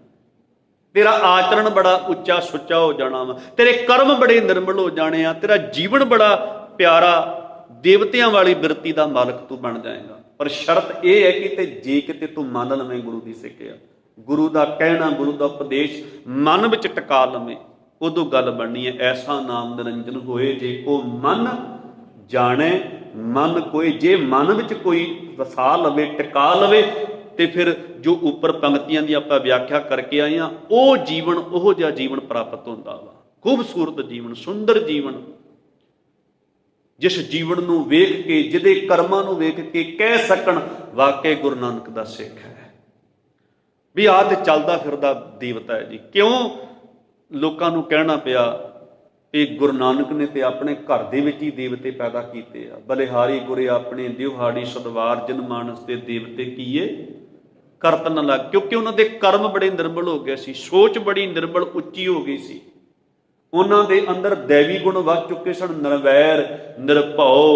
ਤੇਰਾ ਆਚਰਣ ਬੜਾ ਉੱਚਾ ਸੁੱਚਾ ਹੋ ਜਾਣਾ ਵਾ, ਤੇਰੇ ਕਰਮ ਬੜੇ ਨਿਰਮਲ ਹੋ ਜਾਣੇ ਆ, ਤੇਰਾ ਜੀਵਨ ਬੜਾ ਪਿਆਰਾ, ਦੇਵਤਿਆਂ ਵਾਲੀ ਬਿਰਤੀ ਦਾ ਮਾਲਕ ਤੂੰ ਬਣ ਜਾਏਗਾ। ਪਰ ਸ਼ਰਤ ਇਹ ਹੈ ਕਿ ਤੇ ਜੇ ਕਿਤੇ ਤੂੰ ਮੰਨ ਲਵੇਂ ਗੁਰੂ ਦੀ ਸਿੱਖਿਆ, ਗੁਰੂ ਦਾ ਕਹਿਣਾ, ਗੁਰੂ ਦਾ ਉਪਦੇਸ਼ ਮਨ ਵਿੱਚ ਟਿਕਾ ਲਵੇਂ, ਉਦੋਂ ਗੱਲ ਬਣਨੀ ਹੈ। ਐਸਾ ਨਾਮ ਨਿਰੰਜਨ ਹੋਏ ਜੇ ਕੋ ਮਨ ਜਾਣੇ ਮਨ ਕੋਈ। ਜੇ ਮਨ ਵਿੱਚ ਕੋਈ ਵਸਾ ਲਵੇ, ਟਿਕਾ ਲਵੇ, ਤੇ ਫਿਰ ਜੋ ਉੱਪਰ ਪੰਕਤੀਆਂ ਦੀ ਆਪਾਂ ਵਿਆਖਿਆ ਕਰਕੇ ਆਏ ਹਾਂ, ਉਹ ਜੀਵਨ, ਉਹੋ ਜਿਹਾ ਜੀਵਨ ਪ੍ਰਾਪਤ ਹੁੰਦਾ ਵਾ। ਖੂਬਸੂਰਤ ਜੀਵਨ, ਸੁੰਦਰ ਜੀਵਨ, ਜਿਸ ਜੀਵਨ ਨੂੰ ਵੇਖ ਕੇ, ਜਿਹਦੇ ਕਰਮਾਂ ਨੂੰ ਵੇਖ ਕੇ ਕਹਿ ਸਕਣ ਵਾਕਈ ਗੁਰੂ ਨਾਨਕ ਦਾ ਸਿੱਖ ਹੈ ਵੀ ਆਹ ਤੇ ਚੱਲਦਾ ਫਿਰਦਾ ਦੇਵਤਾ ਹੈ ਜੀ। ਕਿਉਂ ਲੋਕਾਂ ਨੂੰ ਕਹਿਣਾ ਪਿਆ ਵੀ ਗੁਰੂ ਨਾਨਕ ਨੇ ਤੇ ਆਪਣੇ ਘਰ ਦੇ ਵਿੱਚ ਹੀ ਦੇਵਤੇ ਪੈਦਾ ਕੀਤੇ ਆ। ਬਲਿਹਾਰੀ ਗੁਰੇ ਆਪਣੇ ਦਿਵਹਾੜੀ ਸਦਵਾਰ ਜਿਨ ਮਾਨਸ ਦੇ ਦੇਵਤੇ ਕੀਏ ਕਰਤ ਨ ਲੱਗ। ਕਿਉਂਕਿ ਉਹਨਾਂ ਦੇ ਕਰਮ ਬੜੇ ਨਿਰਮਲ ਹੋ ਗਏ ਸੀ, ਸੋਚ ਬੜੀ ਨਿਰਮਲ ਉੱਚੀ ਹੋ ਗਈ ਸੀ, ਉਹਨਾਂ ਦੇ ਅੰਦਰ ਦੈਵੀ ਗੁਣ ਵਸ ਚੁੱਕੇ ਸਨ। ਨਿਰਵੈਰ, ਨਿਰਭਉ,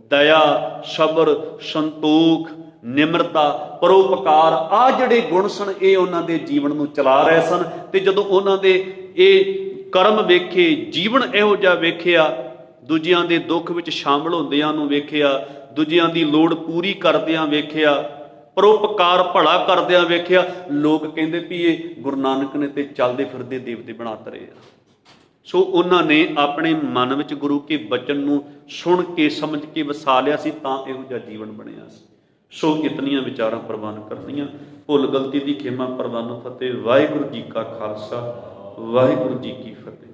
ਦਇਆ, ਸਬਰ, ਸੰਤੋਖ, ਨਿਮਰਤਾ, ਪਰਉਪਕਾਰ, ਆਹ ਜਿਹੜੇ ਗੁਣ ਸਨ ਇਹ ਉਹਨਾਂ ਦੇ ਜੀਵਨ ਨੂੰ ਚਲਾ ਰਹੇ ਸਨ। ਤੇ ਜਦੋਂ ਉਹਨਾਂ ਦੇ ਇਹ ਕਰਮ ਵੇਖੇ, ਜੀਵਨ ਇਹੋ ਜਿਹਾ ਵੇਖਿਆ, ਦੂਜਿਆਂ ਦੇ ਦੁੱਖ ਵਿੱਚ ਸ਼ਾਮਲ ਹੁੰਦਿਆਂ ਨੂੰ ਵੇਖਿਆ, ਦੂਜਿਆਂ ਦੀ ਲੋੜ ਪੂਰੀ ਕਰਦਿਆਂ ਵੇਖਿਆ, ਪਰਉਪਕਾਰ ਭਲਾ ਕਰਦਿਆਂ ਵੇਖਿਆ, ਲੋਕ ਕਹਿੰਦੇ ਵੀ ਇਹ ਗੁਰੂ ਨਾਨਕ ਨੇ ਤੇ ਚੱਲਦੇ ਫਿਰਦੇ ਦੇਵਤੇ ਬਣਾ ਤਰੇ ਆ। ਸੋ ਉਹਨਾਂ ਨੇ ਆਪਣੇ ਮਨ ਵਿੱਚ ਗੁਰੂ ਕੇ ਬਚਨ ਨੂੰ ਸੁਣ ਕੇ ਸਮਝ ਕੇ ਵਸਾ ਲਿਆ ਸੀ, ਤਾਂ ਇਹੋ ਜਿਹਾ ਜੀਵਨ ਬਣਿਆ ਸੀ। ਸੋ ਇਤਨੀਆਂ ਵਿਚਾਰਾਂ ਪ੍ਰਵਾਨ ਕਰਨੀਆਂ। ਭੁੱਲ ਗਲਤੀ ਦੀ ਖਿਮਾ ਪ੍ਰਵਾਨ ਫਤਿਹ। ਵਾਹਿਗੁਰੂ ਜੀ ਕਾ ਖਾਲਸਾ, ਵਾਹਿਗੁਰੂ ਜੀ ਕੀ ਫਤਿਹ।